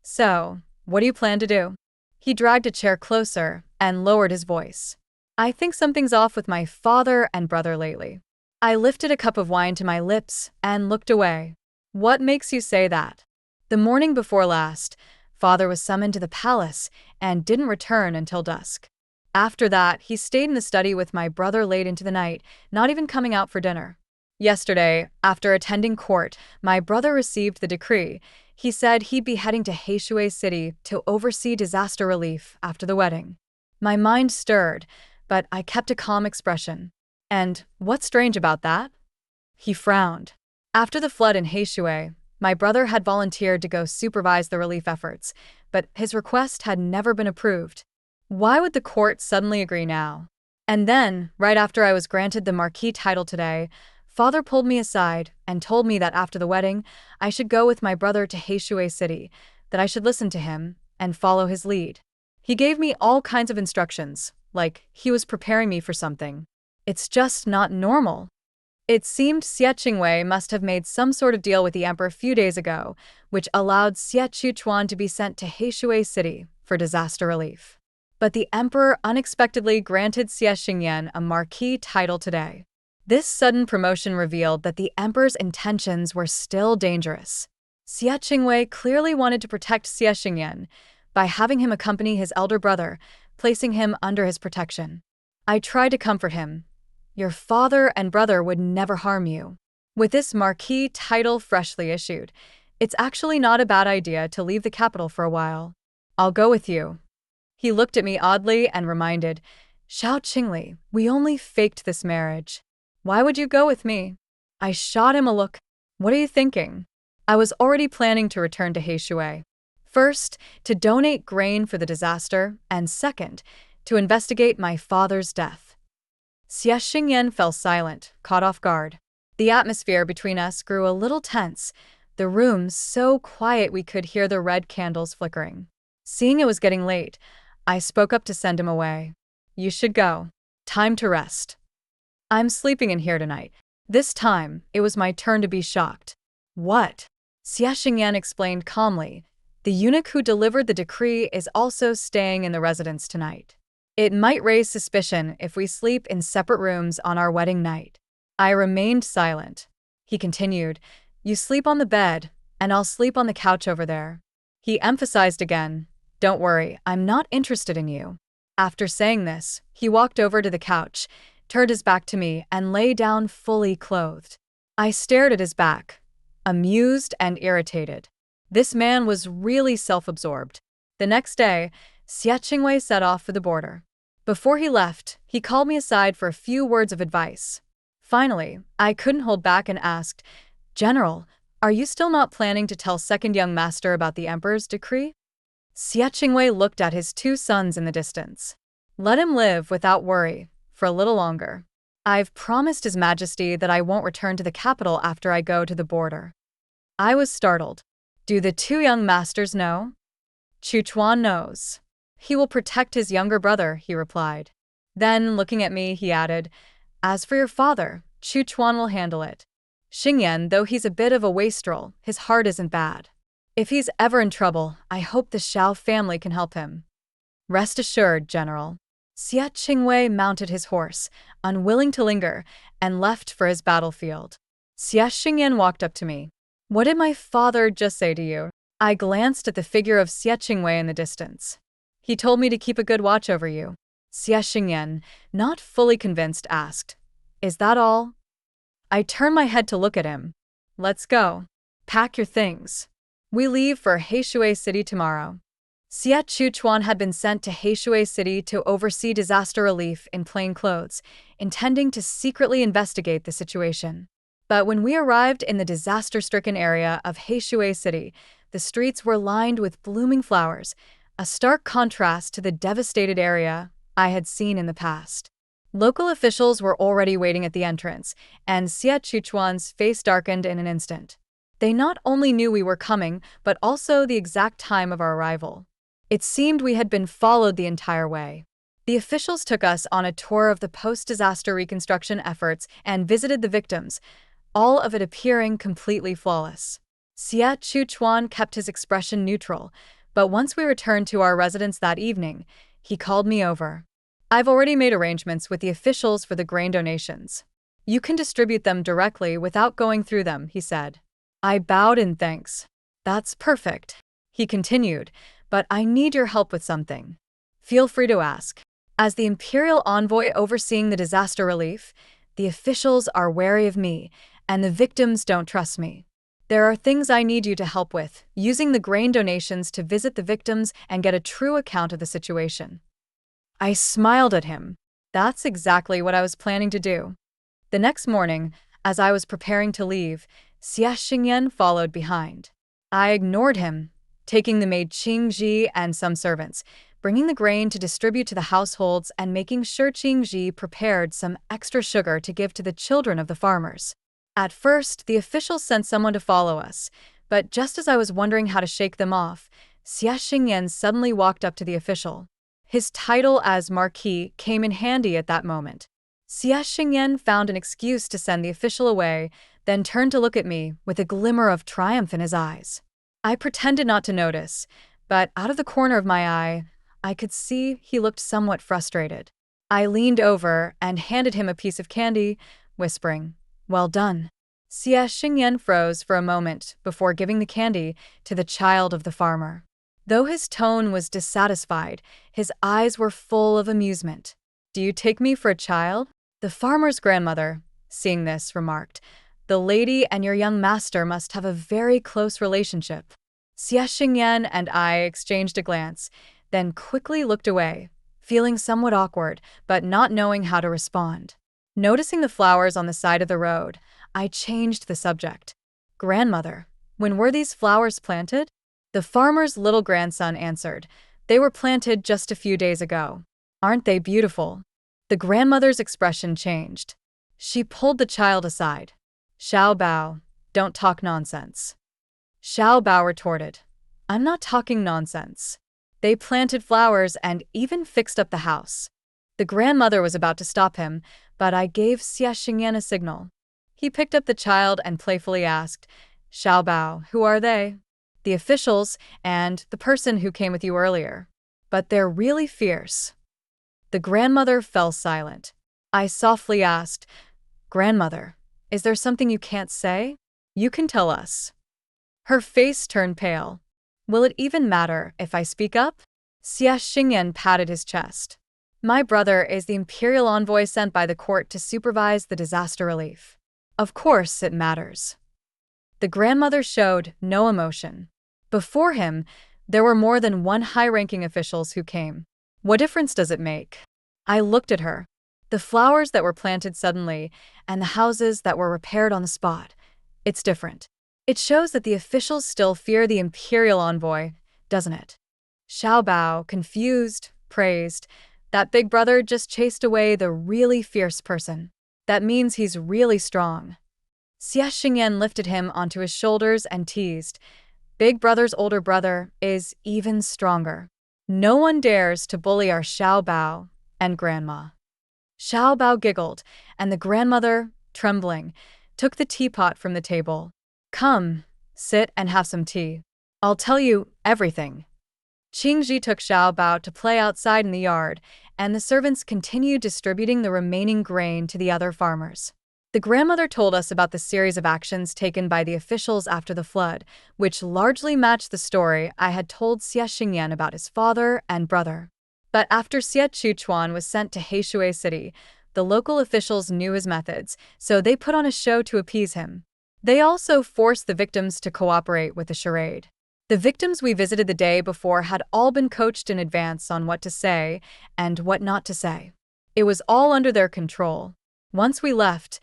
"So, what do you plan to do?" He dragged a chair closer and lowered his voice. I think something's off with my father and brother lately. I lifted a cup of wine to my lips and looked away. What makes you say that? The morning before last, father was summoned to the palace and didn't return until dusk. After that, he stayed in the study with my brother late into the night, not even coming out for dinner. Yesterday, after attending court, my brother received the decree. He said he'd be heading to Heishui City to oversee disaster relief after the wedding. My mind stirred, but I kept a calm expression. And what's strange about that? He frowned. After the flood in Heishui, my brother had volunteered to go supervise the relief efforts, but his request had never been approved. Why would the court suddenly agree now? And then, right after I was granted the marquis title today, father pulled me aside and told me that after the wedding, I should go with my brother to Heishui City, that I should listen to him and follow his lead. He gave me all kinds of instructions, like he was preparing me for something. It's just not normal. It seemed Xie Qingwei must have made some sort of deal with the emperor a few days ago, which allowed Xie Chuchuan to be sent to Heishui City for disaster relief. But the emperor unexpectedly granted Xie Xingyan a marquis title today. This sudden promotion revealed that the emperor's intentions were still dangerous. Xie Qingwei clearly wanted to protect Xie Xingyan by having him accompany his elder brother, placing him under his protection. I tried to comfort him. Your father and brother would never harm you. With this marquis title freshly issued, it's actually not a bad idea to leave the capital for a while. I'll go with you. He looked at me oddly and reminded, Xiao Qingli, we only faked this marriage. Why would you go with me? I shot him a look. What are you thinking? I was already planning to return to Heishui. First, to donate grain for the disaster, and second, to investigate my father's death. Xie Xingyan fell silent, caught off guard. The atmosphere between us grew a little tense, the room so quiet we could hear the red candles flickering. Seeing it was getting late, I spoke up to send him away. You should go. Time to rest. I'm sleeping in here tonight. This time, it was my turn to be shocked. What? Xie Xingyan explained calmly. The eunuch who delivered the decree is also staying in the residence tonight. It might raise suspicion if we sleep in separate rooms on our wedding night. I remained silent. He continued, You sleep on the bed, and I'll sleep on the couch over there. He emphasized again, Don't worry, I'm not interested in you. After saying this, he walked over to the couch, turned his back to me, and lay down fully clothed. I stared at his back, amused and irritated. This man was really self-absorbed. The next day, Xie Qingwei set off for the border. Before he left, he called me aside for a few words of advice. Finally, I couldn't hold back and asked, General, are you still not planning to tell second young master about the emperor's decree? Xie Qingwei looked at his two sons in the distance. Let him live without worry, for a little longer. I've promised His Majesty that I won't return to the capital after I go to the border. I was startled. Do the two young masters know? Chuchuan knows. He will protect his younger brother, he replied. Then, looking at me, he added, As for your father, Chuchuan will handle it. Xingyan, though he's a bit of a wastrel, his heart isn't bad. If he's ever in trouble, I hope the Xiao family can help him. Rest assured, General. Xie Qingwei mounted his horse, unwilling to linger, and left for his battlefield. Xie Xingyan walked up to me. What did my father just say to you? I glanced at the figure of Xie Qingwei in the distance. He told me to keep a good watch over you. Xie Xingyan, not fully convinced, asked, Is that all? I turned my head to look at him. Let's go. Pack your things. We leave for Heishui City tomorrow. Xie Chuchuan had been sent to Heishui City to oversee disaster relief in plain clothes, intending to secretly investigate the situation. But when we arrived in the disaster-stricken area of Heishui City, the streets were lined with blooming flowers, a stark contrast to the devastated area I had seen in the past. Local officials were already waiting at the entrance, and Xie Chuchuan's face darkened in an instant. They not only knew we were coming, but also the exact time of our arrival. It seemed we had been followed the entire way. The officials took us on a tour of the post-disaster reconstruction efforts and visited the victims, all of it appearing completely flawless. Xie Chuchuan kept his expression neutral, but once we returned to our residence that evening, he called me over. I've already made arrangements with the officials for the grain donations. You can distribute them directly without going through them, he said. I bowed in thanks. That's perfect, he continued, but I need your help with something. Feel free to ask. As the Imperial envoy overseeing the disaster relief, the officials are wary of me, and the victims don't trust me. There are things I need you to help with, using the grain donations to visit the victims and get a true account of the situation. I smiled at him. That's exactly what I was planning to do. The next morning, as I was preparing to leave, Xia Xingyan followed behind. I ignored him, taking the maid Qingji and some servants, bringing the grain to distribute to the households and making sure Qingji prepared some extra sugar to give to the children of the farmers. At first, the officials sent someone to follow us, but just as I was wondering how to shake them off, Xia Xingyan suddenly walked up to the official. His title as Marquis came in handy at that moment. Xia Xingyan found an excuse to send the official away, then turned to look at me with a glimmer of triumph in his eyes. I pretended not to notice, but out of the corner of my eye, I could see he looked somewhat frustrated. I leaned over and handed him a piece of candy, whispering, "Well done." Xia Xingyan froze for a moment before giving the candy to the child of the farmer. Though his tone was dissatisfied, his eyes were full of amusement. "Do you take me for a child?" The farmer's grandmother, seeing this, remarked, "The lady and your young master must have a very close relationship." Xia Xingyan and I exchanged a glance, then quickly looked away, feeling somewhat awkward, but not knowing how to respond. Noticing the flowers on the side of the road, I changed the subject. "Grandmother, when were these flowers planted?" The farmer's little grandson answered, "They were planted just a few days ago." "Aren't they beautiful?" The grandmother's expression changed. She pulled the child aside. "Xiao Bao, don't talk nonsense." Xiao Bao retorted, "I'm not talking nonsense. They planted flowers and even fixed up the house." The grandmother was about to stop him, but I gave Xia Xingyan a signal. He picked up the child and playfully asked, "Xiao Bao, who are they?" "The officials and the person who came with you earlier. But they're really fierce." The grandmother fell silent. I softly asked, "Grandmother, is there something you can't say? You can tell us." Her face turned pale. "Will it even matter if I speak up?" Xia Xingyan patted his chest. "My brother is the Imperial envoy sent by the court to supervise the disaster relief. Of course it matters." The grandmother showed no emotion. Before him, there were more than one high-ranking officials who came. "What difference does it make?" I looked at her. The flowers that were planted suddenly, and the houses that were repaired on the spot. It's different. It shows that the officials still fear the Imperial envoy, doesn't it? Xiao Bao, confused, praised, "That big brother just chased away the really fierce person. That means he's really strong." Xia Xingyan lifted him onto his shoulders and teased, "Big brother's older brother is even stronger. No one dares to bully our Xiao Bao and grandma." Xiao Bao giggled, and the grandmother, trembling, took the teapot from the table. "Come, sit and have some tea. I'll tell you everything." Qingji took Xiao Bao to play outside in the yard, and the servants continued distributing the remaining grain to the other farmers. The grandmother told us about the series of actions taken by the officials after the flood, which largely matched the story I had told Xia Xingyan about his father and brother. But after Xie Chuchuan was sent to Heishui City, the local officials knew his methods, so they put on a show to appease him. They also forced the victims to cooperate with the charade. The victims we visited the day before had all been coached in advance on what to say and what not to say. It was all under their control. Once we left,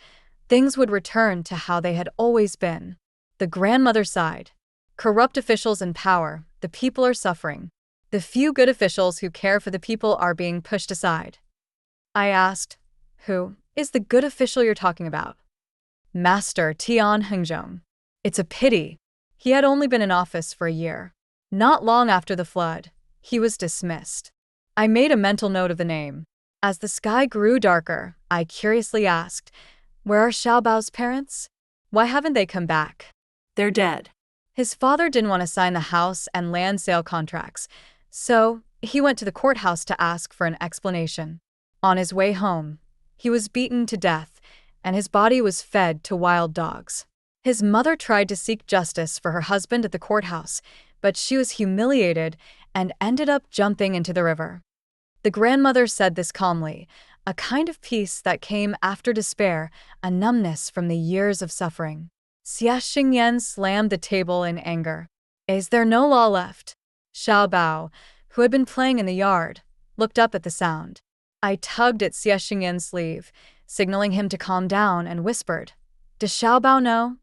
things would return to how they had always been. The grandmother sighed. "Corrupt officials in power, the people are suffering. The few good officials who care for the people are being pushed aside." I asked, "Who is the good official you're talking about?" "Master Tian Hengzhong. It's a pity. He had only been in office for a year. Not long after the flood, he was dismissed." I made a mental note of the name. As the sky grew darker, I curiously asked, "Where are Xiao Bao's parents? Why haven't they come back?" "They're dead." His father didn't want to sign the house and land sale contracts, so he went to the courthouse to ask for an explanation. On his way home, he was beaten to death, and his body was fed to wild dogs. His mother tried to seek justice for her husband at the courthouse, but she was humiliated and ended up jumping into the river. The grandmother said this calmly, a kind of peace that came after despair, a numbness from the years of suffering. Xie Xingyan slammed the table in anger. Is there no law left? Xiao Bao, who had been playing in the yard, looked up at the sound. I tugged at Xie Xingyan's sleeve, signaling him to calm down, and whispered, Does Xiao Bao know?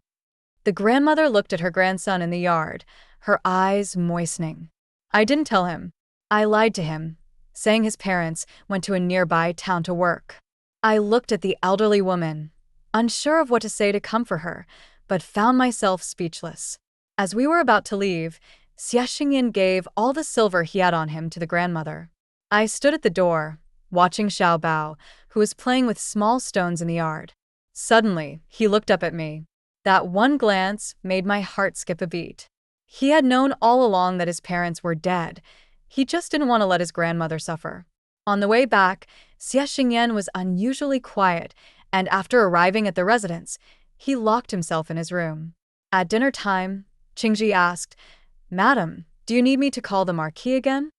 The grandmother looked at her grandson in the yard, her eyes moistening. I didn't tell him. I lied to him, saying his parents went to a nearby town to work. I looked at the elderly woman, unsure of what to say to comfort her, but found myself speechless. As we were about to leave, Xie Xingyan gave all the silver he had on him to the grandmother. I stood at the door, watching Xiao Bao, who was playing with small stones in the yard. Suddenly, he looked up at me. That one glance made my heart skip a beat. He had known all along that his parents were dead. He just didn't want to let his grandmother suffer. On the way back, Xie Xingyan was unusually quiet, and after arriving at the residence, he locked himself in his room. At dinner time, Qingji asked, Madam, do you need me to call the Marquis again?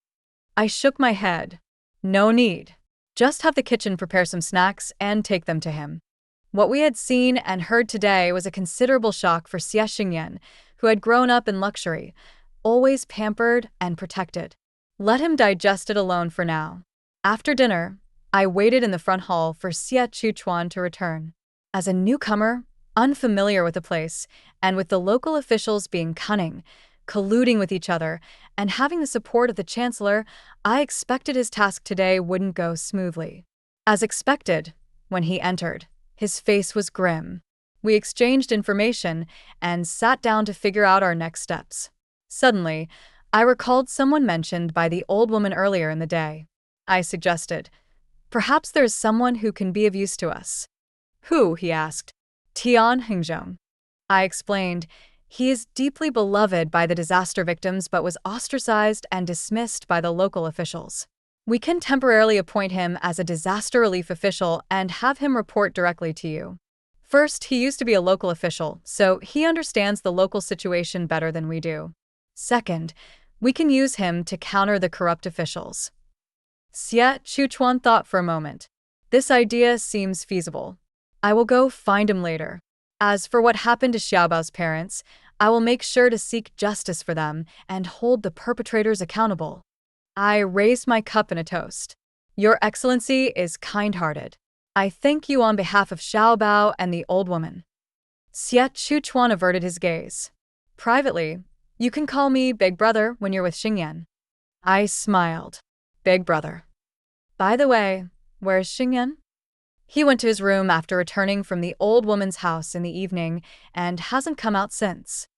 I shook my head. No need. Just have the kitchen prepare some snacks and take them to him. What we had seen and heard today was a considerable shock for Xie Xingyan, who had grown up in luxury, always pampered and protected. Let him digest it alone for now. After dinner, I waited in the front hall for Xie Chuchuan to return. As a newcomer, unfamiliar with the place, and with the local officials being cunning, colluding with each other, and having the support of the Chancellor, I expected his task today wouldn't go smoothly. As expected, when he entered, his face was grim. We exchanged information and sat down to figure out our next steps. Suddenly, I recalled someone mentioned by the old woman earlier in the day. I suggested, Perhaps there's someone who can be of use to us. Who? He asked. Tian Hengzhong. I explained, he is deeply beloved by the disaster victims but was ostracized and dismissed by the local officials. We can temporarily appoint him as a disaster relief official and have him report directly to you. First, he used to be a local official, so he understands the local situation better than we do. Second, we can use him to counter the corrupt officials. Xie Chuchuan thought for a moment. This idea seems feasible. I will go find him later. As for what happened to Xiaobao's parents, I will make sure to seek justice for them and hold the perpetrators accountable. I raised my cup in a toast. Your Excellency is kind-hearted. I thank you on behalf of Xiaobao and the old woman. Xie Chuchuan averted his gaze. Privately, you can call me Big Brother when you're with Xingyan. I smiled. Big Brother. By the way, where's Xingyan? He went to his room after returning from the old woman's house in the evening and hasn't come out since.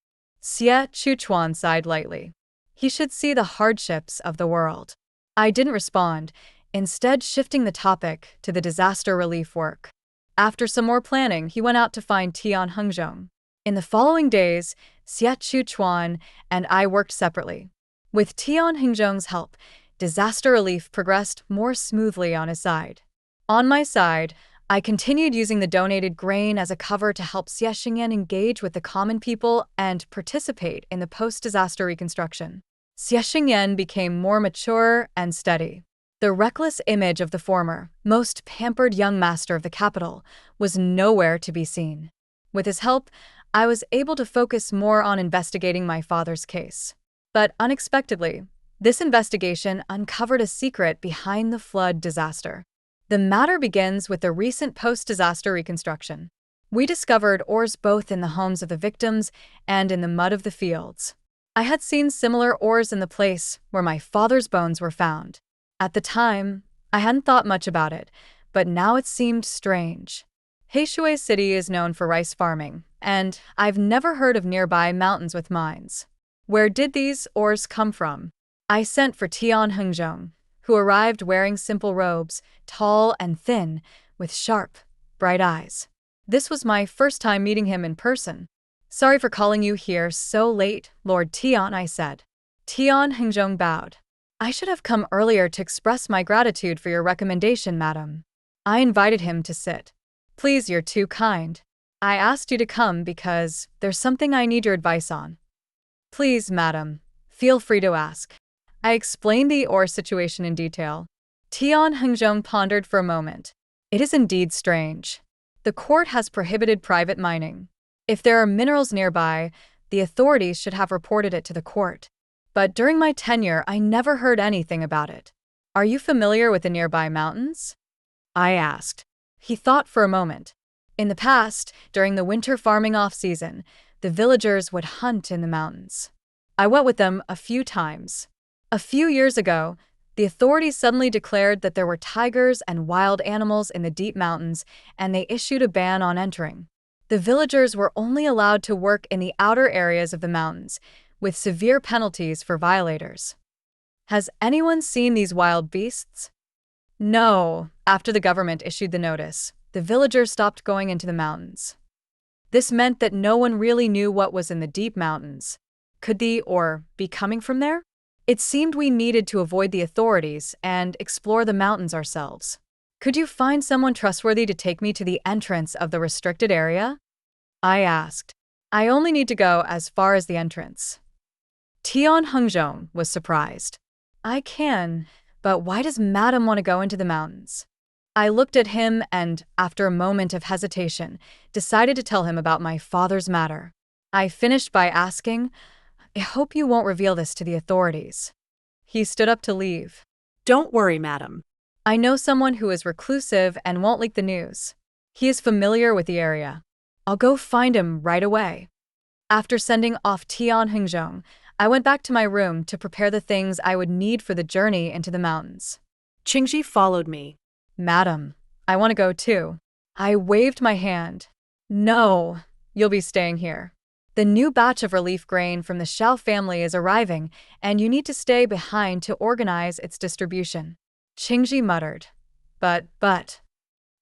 Xie Chuchuan sighed lightly. He should see the hardships of the world. I didn't respond, instead shifting the topic to the disaster relief work. After some more planning, he went out to find Tian Hengzhong. In the following days, Xie Chuchuan and I worked separately. With Tian Hengzhong's help, disaster relief progressed more smoothly on his side. On my side, I continued using the donated grain as a cover to help Xie Xingyan engage with the common people and participate in the post-disaster reconstruction. Xie Xingyan became more mature and steady. The reckless image of the former, most pampered young master of the capital was nowhere to be seen. With his help, I was able to focus more on investigating my father's case. But unexpectedly, this investigation uncovered a secret behind the flood disaster. The matter begins with the recent post-disaster reconstruction. We discovered ores both in the homes of the victims and in the mud of the fields. I had seen similar ores in the place where my father's bones were found. At the time, I hadn't thought much about it, but now it seemed strange. Heishui City is known for rice farming, and I've never heard of nearby mountains with mines. Where did these ores come from? I sent for Tian Hengzhong, who arrived wearing simple robes, tall and thin, with sharp, bright eyes. This was my first time meeting him in person. Sorry for calling you here so late, Lord Tian, I said. Tian Hengzhong bowed. I should have come earlier to express my gratitude for your recommendation, madam. I invited him to sit. Please, you're too kind. I asked you to come because there's something I need your advice on. Please, madam, feel free to ask. I explained the ore situation in detail. Tian Hengzhong pondered for a moment. It is indeed strange. The court has prohibited private mining. If there are minerals nearby, the authorities should have reported it to the court. But during my tenure, I never heard anything about it. Are you familiar with the nearby mountains? I asked. He thought for a moment. In the past, during the winter farming off-season, the villagers would hunt in the mountains. I went with them a few times. A few years ago, the authorities suddenly declared that there were tigers and wild animals in the deep mountains, and they issued a ban on entering. The villagers were only allowed to work in the outer areas of the mountains, with severe penalties for violators. Has anyone seen these wild beasts? No. After the government issued the notice, the villagers stopped going into the mountains. This meant that no one really knew what was in the deep mountains. Could the ore be coming from there? It seemed we needed to avoid the authorities and explore the mountains ourselves. Could you find someone trustworthy to take me to the entrance of the restricted area? I asked. I only need to go as far as the entrance. Tian Hengzhong was surprised. I can, but why does Madam want to go into the mountains? I looked at him and, after a moment of hesitation, decided to tell him about my father's matter. I finished by asking, I hope you won't reveal this to the authorities. He stood up to leave. Don't worry, madam. I know someone who is reclusive and won't leak the news. He is familiar with the area. I'll go find him right away. After sending off Tian Hengzhong, I went back to my room to prepare the things I would need for the journey into the mountains. Qingji followed me. Madam, I want to go too. I waved my hand. No, you'll be staying here. The new batch of relief grain from the Xiao family is arriving, and you need to stay behind to organize its distribution. Qingji muttered. But.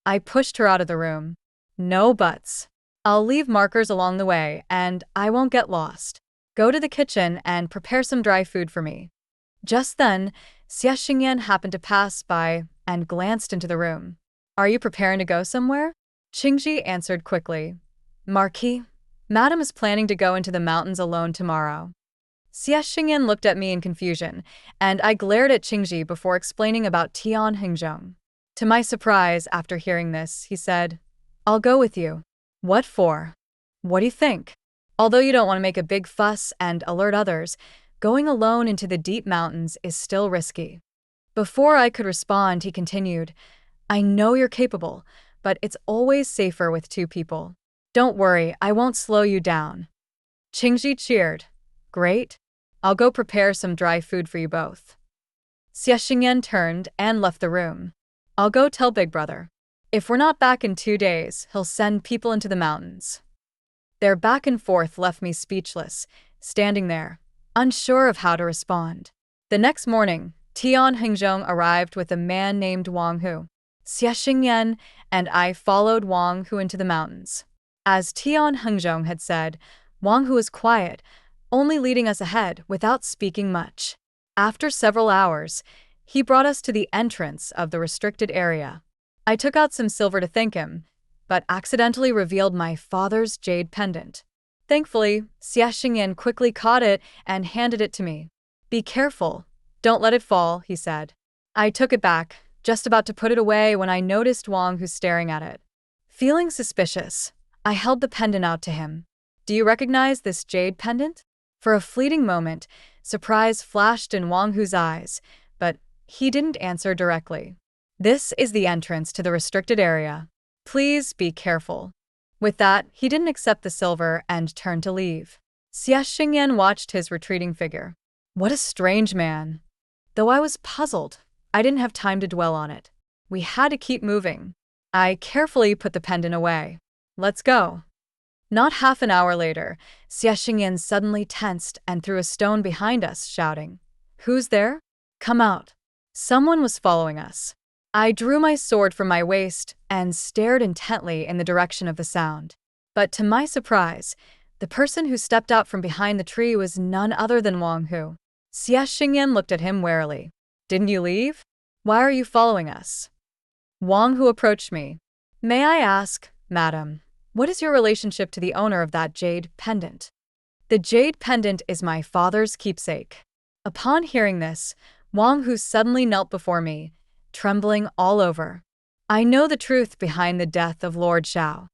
I pushed her out of the room. No buts. I'll leave markers along the way, and I won't get lost. Go to the kitchen and prepare some dry food for me. Just then, Xie Xingyan happened to pass by and glanced into the room. Are you preparing to go somewhere? Qingji answered quickly. Marquis, Madam is planning to go into the mountains alone tomorrow. Xie Xingyan looked at me in confusion, and I glared at Qingji before explaining about Tian Hengzhong. To my surprise, after hearing this, he said, I'll go with you. What for? What do you think? Although you don't want to make a big fuss and alert others, going alone into the deep mountains is still risky. Before I could respond, he continued, I know you're capable, but it's always safer with two people. Don't worry, I won't slow you down. Qingji cheered. Great. I'll go prepare some dry food for you both. Xie Xingyan turned and left the room. I'll go tell Big Brother. If we're not back in 2 days, he'll send people into the mountains. Their back and forth left me speechless, standing there, unsure of how to respond. The next morning, Tian Hengzhong arrived with a man named Wang Hu. Xie Xingyan and I followed Wang Hu into the mountains. As Tian Hengzhong had said, Wang Hu was quiet, only leading us ahead without speaking much. After several hours, he brought us to the entrance of the restricted area. I took out some silver to thank him, but accidentally revealed my father's jade pendant. Thankfully, Xie Xingyan quickly caught it and handed it to me. Be careful. Don't let it fall, he said. I took it back, just about to put it away when I noticed Wang Hu staring at it. Feeling suspicious, I held the pendant out to him. Do you recognize this jade pendant? For a fleeting moment, surprise flashed in Wang Hu's eyes, but he didn't answer directly. This is the entrance to the restricted area. Please be careful. With that, he didn't accept the silver and turned to leave. Xie Xingyan watched his retreating figure. What a strange man. Though I was puzzled, I didn't have time to dwell on it. We had to keep moving. I carefully put the pendant away. Let's go. Not half an hour later, Xie Xingyan suddenly tensed and threw a stone behind us, shouting, Who's there? Come out. Someone was following us. I drew my sword from my waist and stared intently in the direction of the sound. But to my surprise, the person who stepped out from behind the tree was none other than Wang Hu. Xie Xingyan looked at him warily. Didn't you leave? Why are you following us? Wang Hu approached me. May I ask, madam, what is your relationship to the owner of that jade pendant? The jade pendant is my father's keepsake. Upon hearing this, Wang Hu suddenly knelt before me, trembling all over. I know the truth behind the death of Lord Xiao.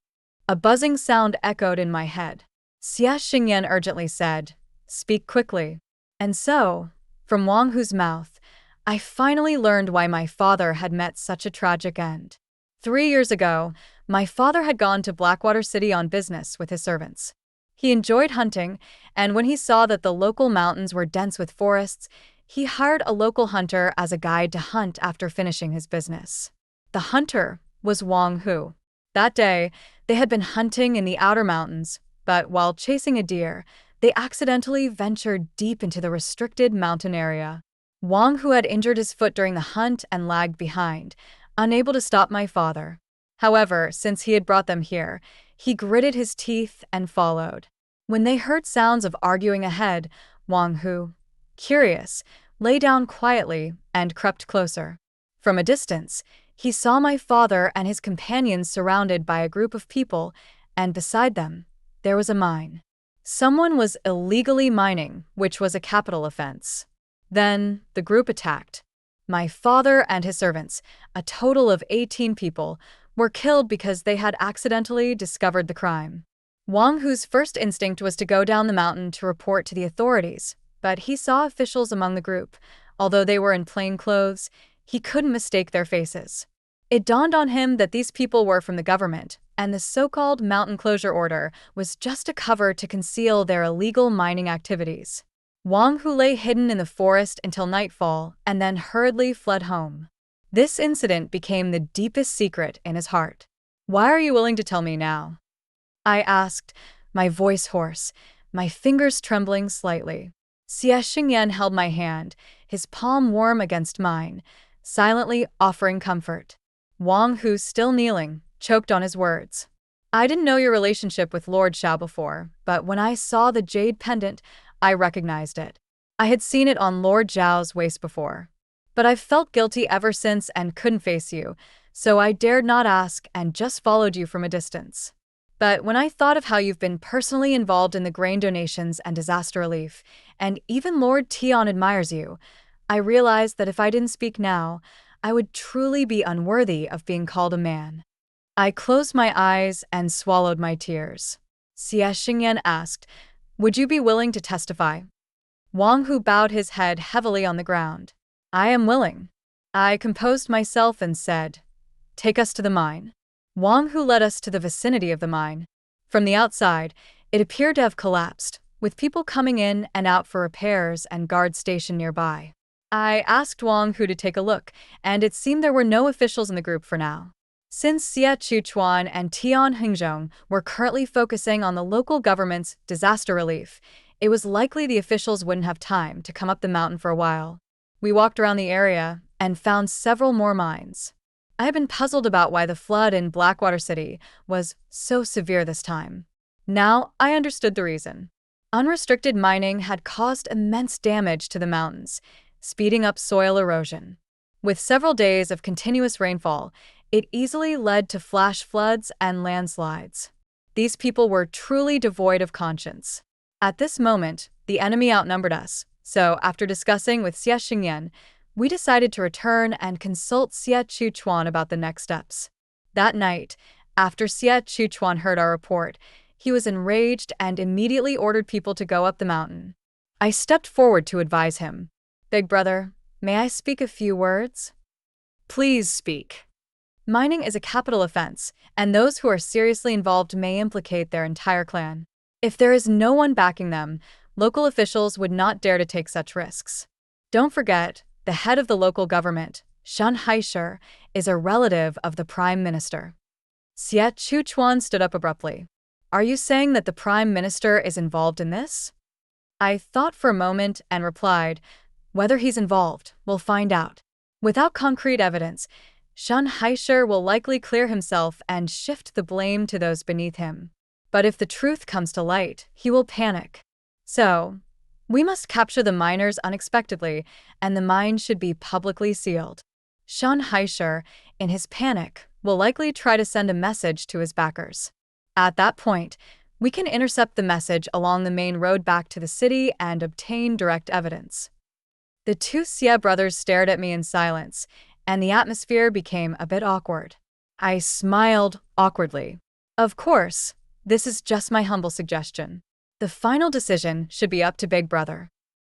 A buzzing sound echoed in my head. Xie Xingyan urgently said, Speak quickly. And so, from Wang Hu's mouth, I finally learned why my father had met such a tragic end. 3 years ago, my father had gone to Blackwater City on business with his servants. He enjoyed hunting, and when he saw that the local mountains were dense with forests, he hired a local hunter as a guide to hunt after finishing his business. The hunter was Wang Hu. That day, they had been hunting in the outer mountains, but while chasing a deer, they accidentally ventured deep into the restricted mountain area. Wang Hu had injured his foot during the hunt and lagged behind, unable to stop my father. However, since he had brought them here, he gritted his teeth and followed. When they heard sounds of arguing ahead, Wang Hu, curious, lay down quietly and crept closer. From a distance, he saw my father and his companions surrounded by a group of people, and beside them, there was a mine. Someone was illegally mining, which was a capital offense. Then, the group attacked. My father and his servants, a total of 18 people, were killed because they had accidentally discovered the crime. Wang Hu's first instinct was to go down the mountain to report to the authorities, but he saw officials among the group. Although they were in plain clothes, he couldn't mistake their faces. It dawned on him that these people were from the government, and the so-called mountain closure order was just a cover to conceal their illegal mining activities. Wang Hu lay hidden in the forest until nightfall and then hurriedly fled home. This incident became the deepest secret in his heart. Why are you willing to tell me now? I asked, my voice hoarse, my fingers trembling slightly. Xie Xingyan held my hand, his palm warm against mine, silently offering comfort. Wang Hu, still kneeling, choked on his words. I didn't know your relationship with Lord Xiao before, but when I saw the jade pendant, I recognized it. I had seen it on Lord Zhao's waist before. But I've felt guilty ever since and couldn't face you, so I dared not ask and just followed you from a distance. But when I thought of how you've been personally involved in the grain donations and disaster relief, and even Lord Tian admires you, I realized that if I didn't speak now, I would truly be unworthy of being called a man. I closed my eyes and swallowed my tears. Xie Xingyan asked, Would you be willing to testify? Wang Hu bowed his head heavily on the ground. I am willing. I composed myself and said, Take us to the mine. Wang Hu led us to the vicinity of the mine. From the outside, it appeared to have collapsed, with people coming in and out for repairs and guards stationed nearby. I asked Wang Hu to take a look, and it seemed there were no officials in the group for now. Since Xie Chuchuan and Tian Hengzhong were currently focusing on the local government's disaster relief, it was likely the officials wouldn't have time to come up the mountain for a while. We walked around the area and found several more mines. I had been puzzled about why the flood in Blackwater City was so severe this time. Now I understood the reason. Unrestricted mining had caused immense damage to the mountains, speeding up soil erosion. With several days of continuous rainfall, it easily led to flash floods and landslides. These people were truly devoid of conscience. At this moment, the enemy outnumbered us, so after discussing with Xie Xingyan, we decided to return and consult Xie Chuchuan about the next steps. That night, after Xie Chuchuan heard our report, he was enraged and immediately ordered people to go up the mountain. I stepped forward to advise him. Big brother, may I speak a few words? Please speak. Mining is a capital offense, and those who are seriously involved may implicate their entire clan. If there is no one backing them, local officials would not dare to take such risks. Don't forget, the head of the local government, Shan Haisher, is a relative of the Prime Minister. Xie Chuchuan stood up abruptly. Are you saying that the Prime Minister is involved in this? I thought for a moment and replied, whether he's involved, we'll find out. Without concrete evidence, Shan Haisher will likely clear himself and shift the blame to those beneath him. But if the truth comes to light, he will panic. So, We must capture the miners unexpectedly, and the mine should be publicly sealed. Shan Haisher, in his panic, will likely try to send a message to his backers. At that point, we can intercept the message along the main road back to the city and obtain direct evidence. The two Xie brothers stared at me in silence, and the atmosphere became a bit awkward. I smiled awkwardly. Of course, this is just my humble suggestion. The final decision should be up to Big Brother.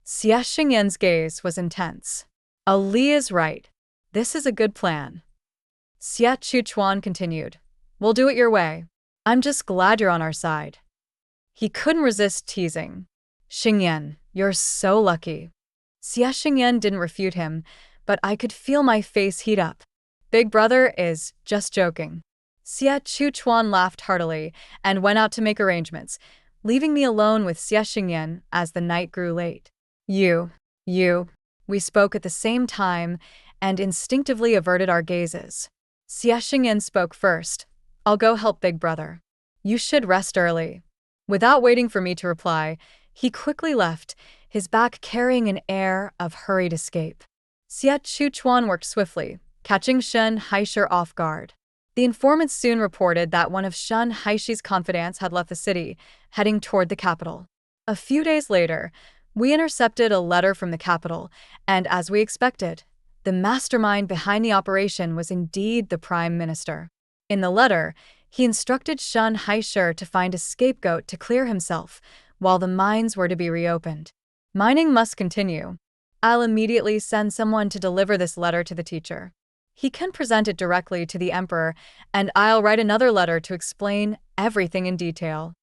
Xie Xingyan's gaze was intense. Ali is right. This is a good plan. Xie Chuchuan continued. We'll do it your way. I'm just glad you're on our side. He couldn't resist teasing. Xingyan, you're so lucky. Xie Xingyan didn't refute him, but I could feel my face heat up. Big Brother is just joking. Xie Chuchuan laughed heartily and went out to make arrangements, leaving me alone with Xie Xingyan as the night grew late. You. We spoke at the same time and instinctively averted our gazes. Xie Xingyan spoke first. I'll go help Big Brother. You should rest early. Without waiting for me to reply, he quickly left, his back carrying an air of hurried escape. Xie Chuchuan worked swiftly, catching Shan Haisher off guard. The informants soon reported that one of Shan Haishi's confidants had left the city, heading toward the capital. A few days later, we intercepted a letter from the capital, and as we expected, the mastermind behind the operation was indeed the Prime Minister. In the letter, he instructed Shan Haisher to find a scapegoat to clear himself, while the mines were to be reopened. Mining must continue. I'll immediately send someone to deliver this letter to the teacher. He can present it directly to the emperor, and I'll write another letter to explain everything in detail.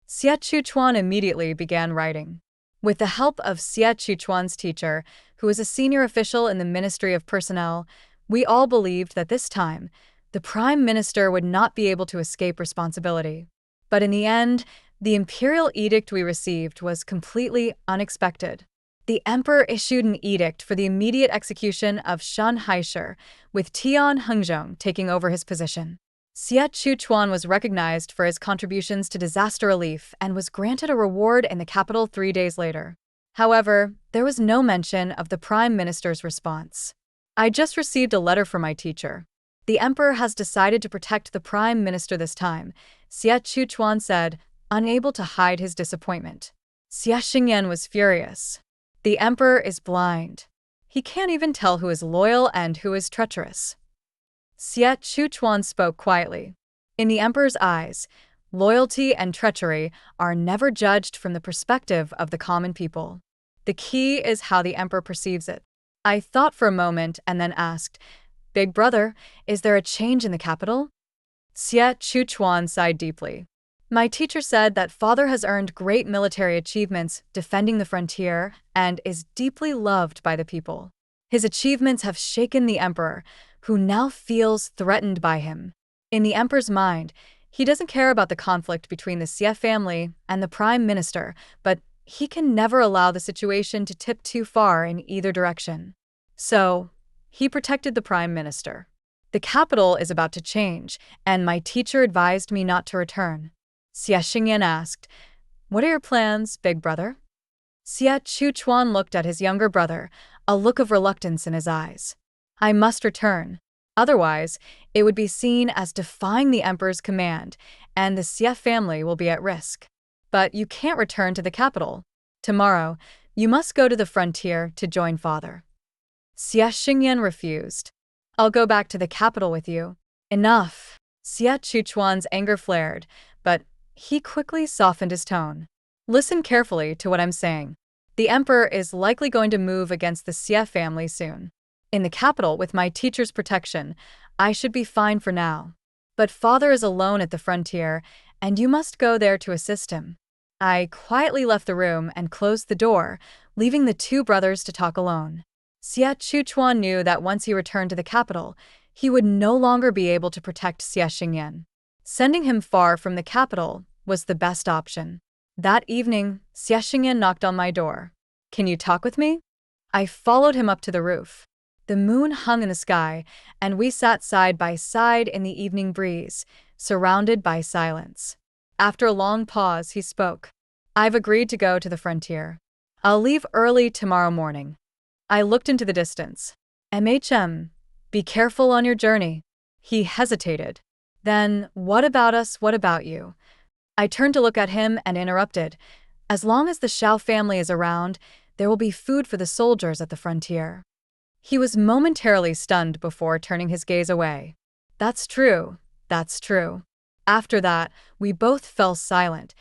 Xie Chuchuan immediately began writing. With the help of Xie Chuchuan's teacher, who was a senior official in the Ministry of Personnel, we all believed that this time, the Prime Minister would not be able to escape responsibility. But in the end, the Imperial edict we received was completely unexpected. The Emperor issued an edict for the immediate execution of Shan Haisher, with Tian Hengzhong taking over his position. Xie Chuchuan was recognized for his contributions to disaster relief and was granted a reward in the capital 3 days later. However, there was no mention of the Prime Minister's response. I just received a letter from my teacher. The Emperor has decided to protect the Prime Minister this time, Xie Chuchuan said, unable to hide his disappointment. Xie Xingyan was furious. The Emperor is blind. He can't even tell who is loyal and who is treacherous. Xie Chuchuan spoke quietly. In the Emperor's eyes, loyalty and treachery are never judged from the perspective of the common people. The key is how the Emperor perceives it. I thought for a moment and then asked, Big Brother, is there a change in the capital? Xie Chuchuan sighed deeply. My teacher said that father has earned great military achievements defending the frontier and is deeply loved by the people. His achievements have shaken the Emperor, who now feels threatened by him. In the Emperor's mind, he doesn't care about the conflict between the Xie family and the Prime Minister, but he can never allow the situation to tip too far in either direction. So, he protected the Prime Minister. The capital is about to change, and my teacher advised me not to return. Xie Xingyan asked, What are your plans, Big Brother? Xie Chuchuan looked at his younger brother, a look of reluctance in his eyes. I must return. Otherwise, it would be seen as defying the Emperor's command, and the Xie family will be at risk. But you can't return to the capital. Tomorrow, you must go to the frontier to join father. Xie Xingyan refused. I'll go back to the capital with you. Enough. Xie Chuchuan's anger flared, but he quickly softened his tone. Listen carefully to what I'm saying. The Emperor is likely going to move against the Xie family soon. In the capital, with my teacher's protection, I should be fine for now. But father is alone at the frontier, and you must go there to assist him. I quietly left the room and closed the door, leaving the two brothers to talk alone. Xie Chuchuan knew that once he returned to the capital, he would no longer be able to protect Xie Xingyan. Sending him far from the capital was the best option. That evening, Xie Xingyan knocked on my door. Can you talk with me? I followed him up to the roof. The moon hung in the sky, and we sat side by side in the evening breeze, surrounded by silence. After a long pause, he spoke. I've agreed to go to the frontier. I'll leave early tomorrow morning. I looked into the distance. Be careful on your journey. He hesitated. Then, what about us, what about you? I turned to look at him and interrupted. As long as the Shao family is around, there will be food for the soldiers at the frontier. He was momentarily stunned before turning his gaze away. That's true, that's true. After that, we both fell silent,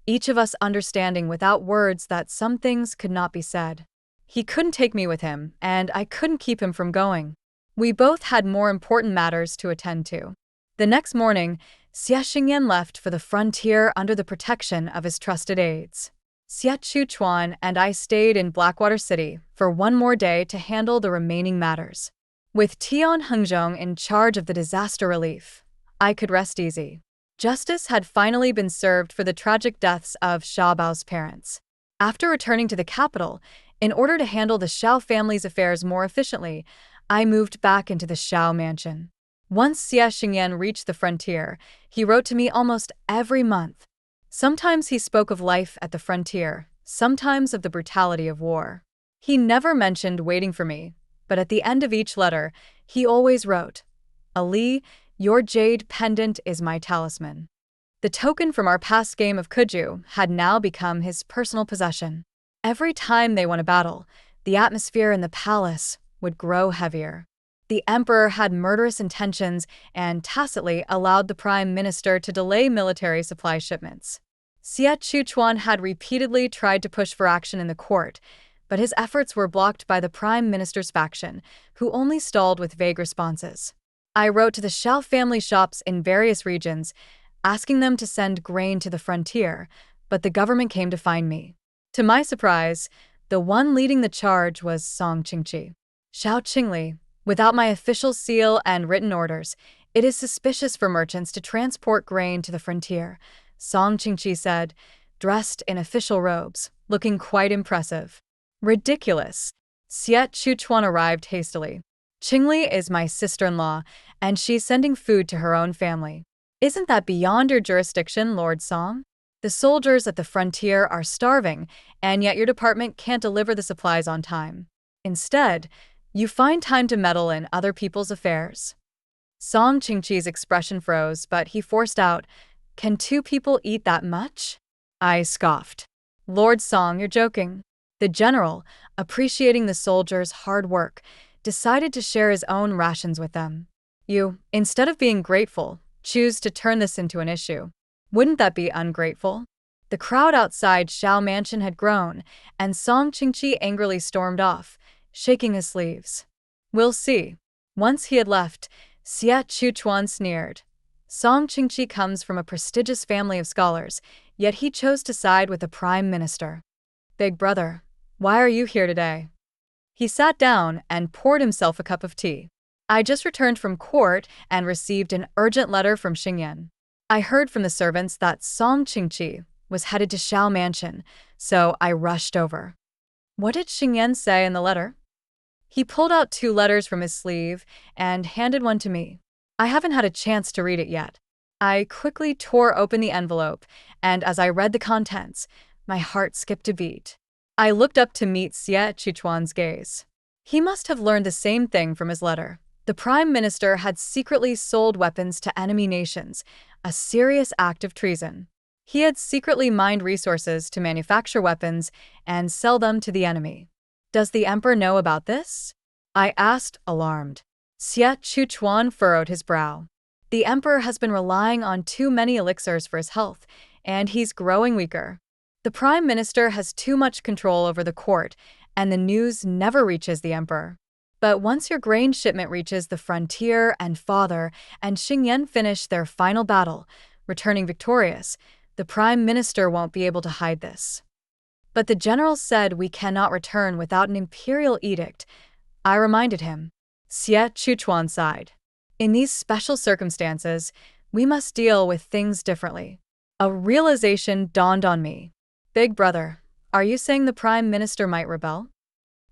each of us understanding without words that some things could not be said. He couldn't take me with him, and I couldn't keep him from going. We both had more important matters to attend to. The next morning, Xie Xingyan left for the frontier under the protection of his trusted aides. Xie Chuchuan and I stayed in Blackwater City for one more day to handle the remaining matters. With Tian Hengzhong in charge of the disaster relief, I could rest easy. Justice had finally been served for the tragic deaths of Xiaobao's parents. After returning to the capital, in order to handle the Xiao family's affairs more efficiently, I moved back into the Xiao mansion. Once Xie Xingyan reached the frontier, he wrote to me almost every month. Sometimes he spoke of life at the frontier, sometimes of the brutality of war. He never mentioned waiting for me, but at the end of each letter, he always wrote, "Ali, your jade pendant is my talisman." The token from our past game of Kuju had now become his personal possession. Every time they won a battle, the atmosphere in the palace would grow heavier. The emperor had murderous intentions and tacitly allowed the prime minister to delay military supply shipments. Xie Chuchuan had repeatedly tried to push for action in the court, but his efforts were blocked by the prime minister's faction, who only stalled with vague responses. I wrote to the Shao family shops in various regions, asking them to send grain to the frontier, but the government came to find me. To my surprise, the one leading the charge was Song Qingqi. "Shao Qingli, without my official seal and written orders, it is suspicious for merchants to transport grain to the frontier," Song Qingqi said, dressed in official robes, looking quite impressive. "Ridiculous." Xie Chuchuan arrived hastily. "Qingli is my sister-in-law, and she's sending food to her own family. Isn't that beyond your jurisdiction, Lord Song? The soldiers at the frontier are starving, and yet your department can't deliver the supplies on time. Instead, you find time to meddle in other people's affairs." Song Qingqi's expression froze, but he forced out, "Can two people eat that much?" I scoffed. "Lord Song, you're joking." The general, appreciating the soldiers' hard work, decided to share his own rations with them. "You, instead of being grateful, choose to turn this into an issue. Wouldn't that be ungrateful?" The crowd outside Shao Mansion had grown, and Song Qingqi angrily stormed off, shaking his sleeves. "We'll see." Once he had left, Xie Chuchuan sneered. Song Qingqi comes from a prestigious family of scholars, yet he chose to side with the prime minister. "Big brother, why are you here today?" He sat down and poured himself a cup of tea. "I just returned from court and received an urgent letter from Xingyan. I heard from the servants that Song Qingqi was headed to Shao Mansion, so I rushed over." "What did Xingyan say in the letter?" He pulled out 2 letters from his sleeve and handed one to me. I haven't had a chance to read it yet. I quickly tore open the envelope, and as I read the contents, my heart skipped a beat. I looked up to meet Xie Chuchuan's gaze. He must have learned the same thing from his letter. The prime minister had secretly sold weapons to enemy nations, a serious act of treason. He had secretly mined resources to manufacture weapons and sell them to the enemy. "Does the emperor know about this?" I asked, alarmed. Xie Chuchuan furrowed his brow. "The emperor has been relying on too many elixirs for his health, and he's growing weaker. The prime minister has too much control over the court, and the news never reaches the emperor. But once your grain shipment reaches the frontier and father and Xingyan finish their final battle, returning victorious, the prime minister won't be able to hide this." "But the general said we cannot return without an imperial edict," I reminded him. Xie Chuchuan sighed. "In these special circumstances, we must deal with things differently." A realization dawned on me. "Big brother, are you saying the prime minister might rebel?"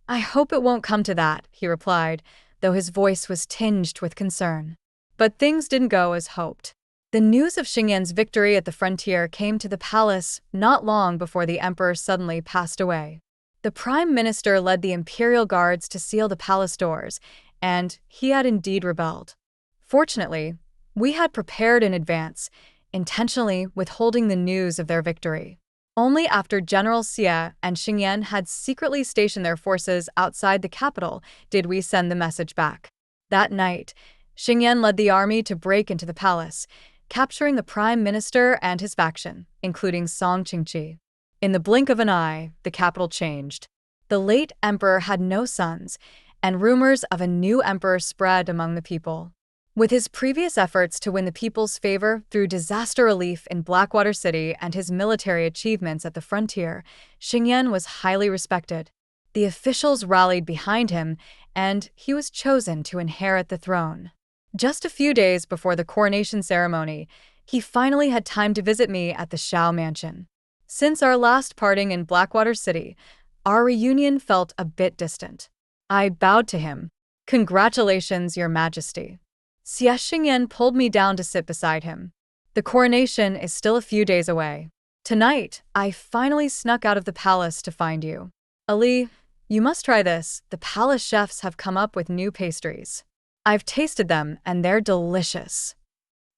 "I hope it won't come to that," he replied, though his voice was tinged with concern. But things didn't go as hoped. The news of Xingyan's victory at the frontier came to the palace not long before the emperor suddenly passed away. The Prime Minister led the Imperial guards to seal the palace doors, and he had indeed rebelled. Fortunately, we had prepared in advance, intentionally withholding the news of their victory. Only after General Xie and Xingyan had secretly stationed their forces outside the capital did we send the message back. That night, Xingyan led the army to break into the palace, capturing the Prime Minister and his faction, including Song Qingqi. In the blink of an eye, the capital changed. The late emperor had no sons, and rumors of a new emperor spread among the people. With his previous efforts to win the people's favor through disaster relief in Blackwater City and his military achievements at the frontier, Xingyan was highly respected. The officials rallied behind him, and he was chosen to inherit the throne. Just a few days before the coronation ceremony, he finally had time to visit me at the Shao Mansion. Since our last parting in Blackwater City, our reunion felt a bit distant. I bowed to him. "Congratulations, Your Majesty." Xie Xingyan pulled me down to sit beside him. "The coronation is still a few days away. Tonight, I finally snuck out of the palace to find you. Ali, you must try this. The palace chefs have come up with new pastries. I've tasted them, and they're delicious."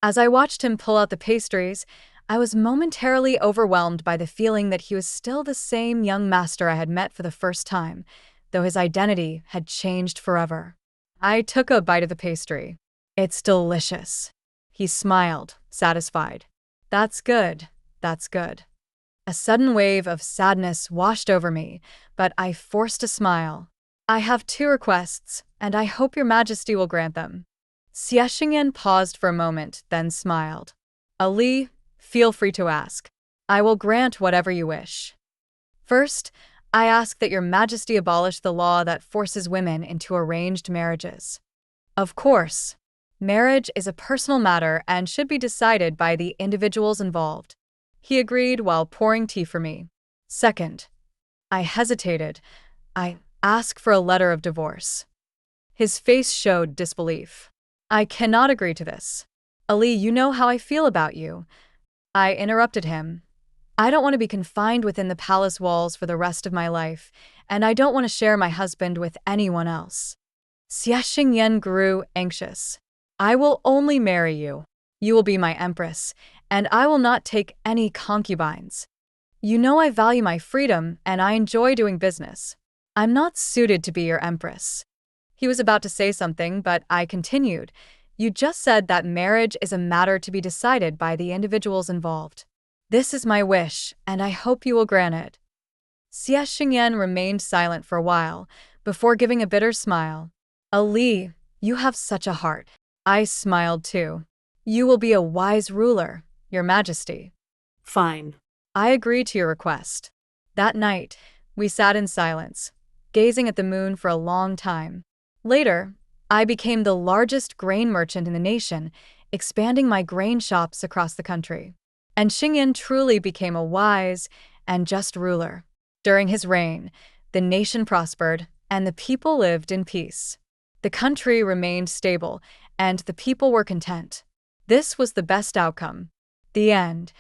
As I watched him pull out the pastries, I was momentarily overwhelmed by the feeling that he was still the same young master I had met for the first time, though his identity had changed forever. I took a bite of the pastry. "It's delicious." He smiled, satisfied. That's good. A sudden wave of sadness washed over me, but I forced a smile. "I have 2 requests, and I hope Your Majesty will grant them." Xie Xingyan paused for a moment, then smiled. "Ali, feel free to ask. I will grant whatever you wish. First, I ask that Your Majesty abolish the law that forces women into arranged marriages. Of course, marriage is a personal matter and should be decided by the individuals involved." He agreed while pouring tea for me. Second, I hesitated. "I ask for a letter of divorce." His face showed disbelief. "I cannot agree to this. Ali, you know how I feel about you." I interrupted him. "I don't want to be confined within the palace walls for the rest of my life, and I don't want to share my husband with anyone else." Xie Xingyan grew anxious. "I will only marry you. You will be my empress, and I will not take any concubines. You know I value my freedom, and I enjoy doing business. I'm not suited to be your empress." He was about to say something, but I continued. "You just said that marriage is a matter to be decided by the individuals involved. This is my wish, and I hope you will grant it." Xie Xingyan remained silent for a while, before giving a bitter smile. "Ali, you have such a heart." I smiled too. "You will be a wise ruler, Your Majesty." Fine. I agreed to your request. That night, we sat in silence, gazing at the moon for a long time. Later, I became the largest grain merchant in the nation, expanding my grain shops across the country. And Xingyan truly became a wise and just ruler. During his reign, the nation prospered, and the people lived in peace. The country remained stable, and the people were content. This was the best outcome. The end.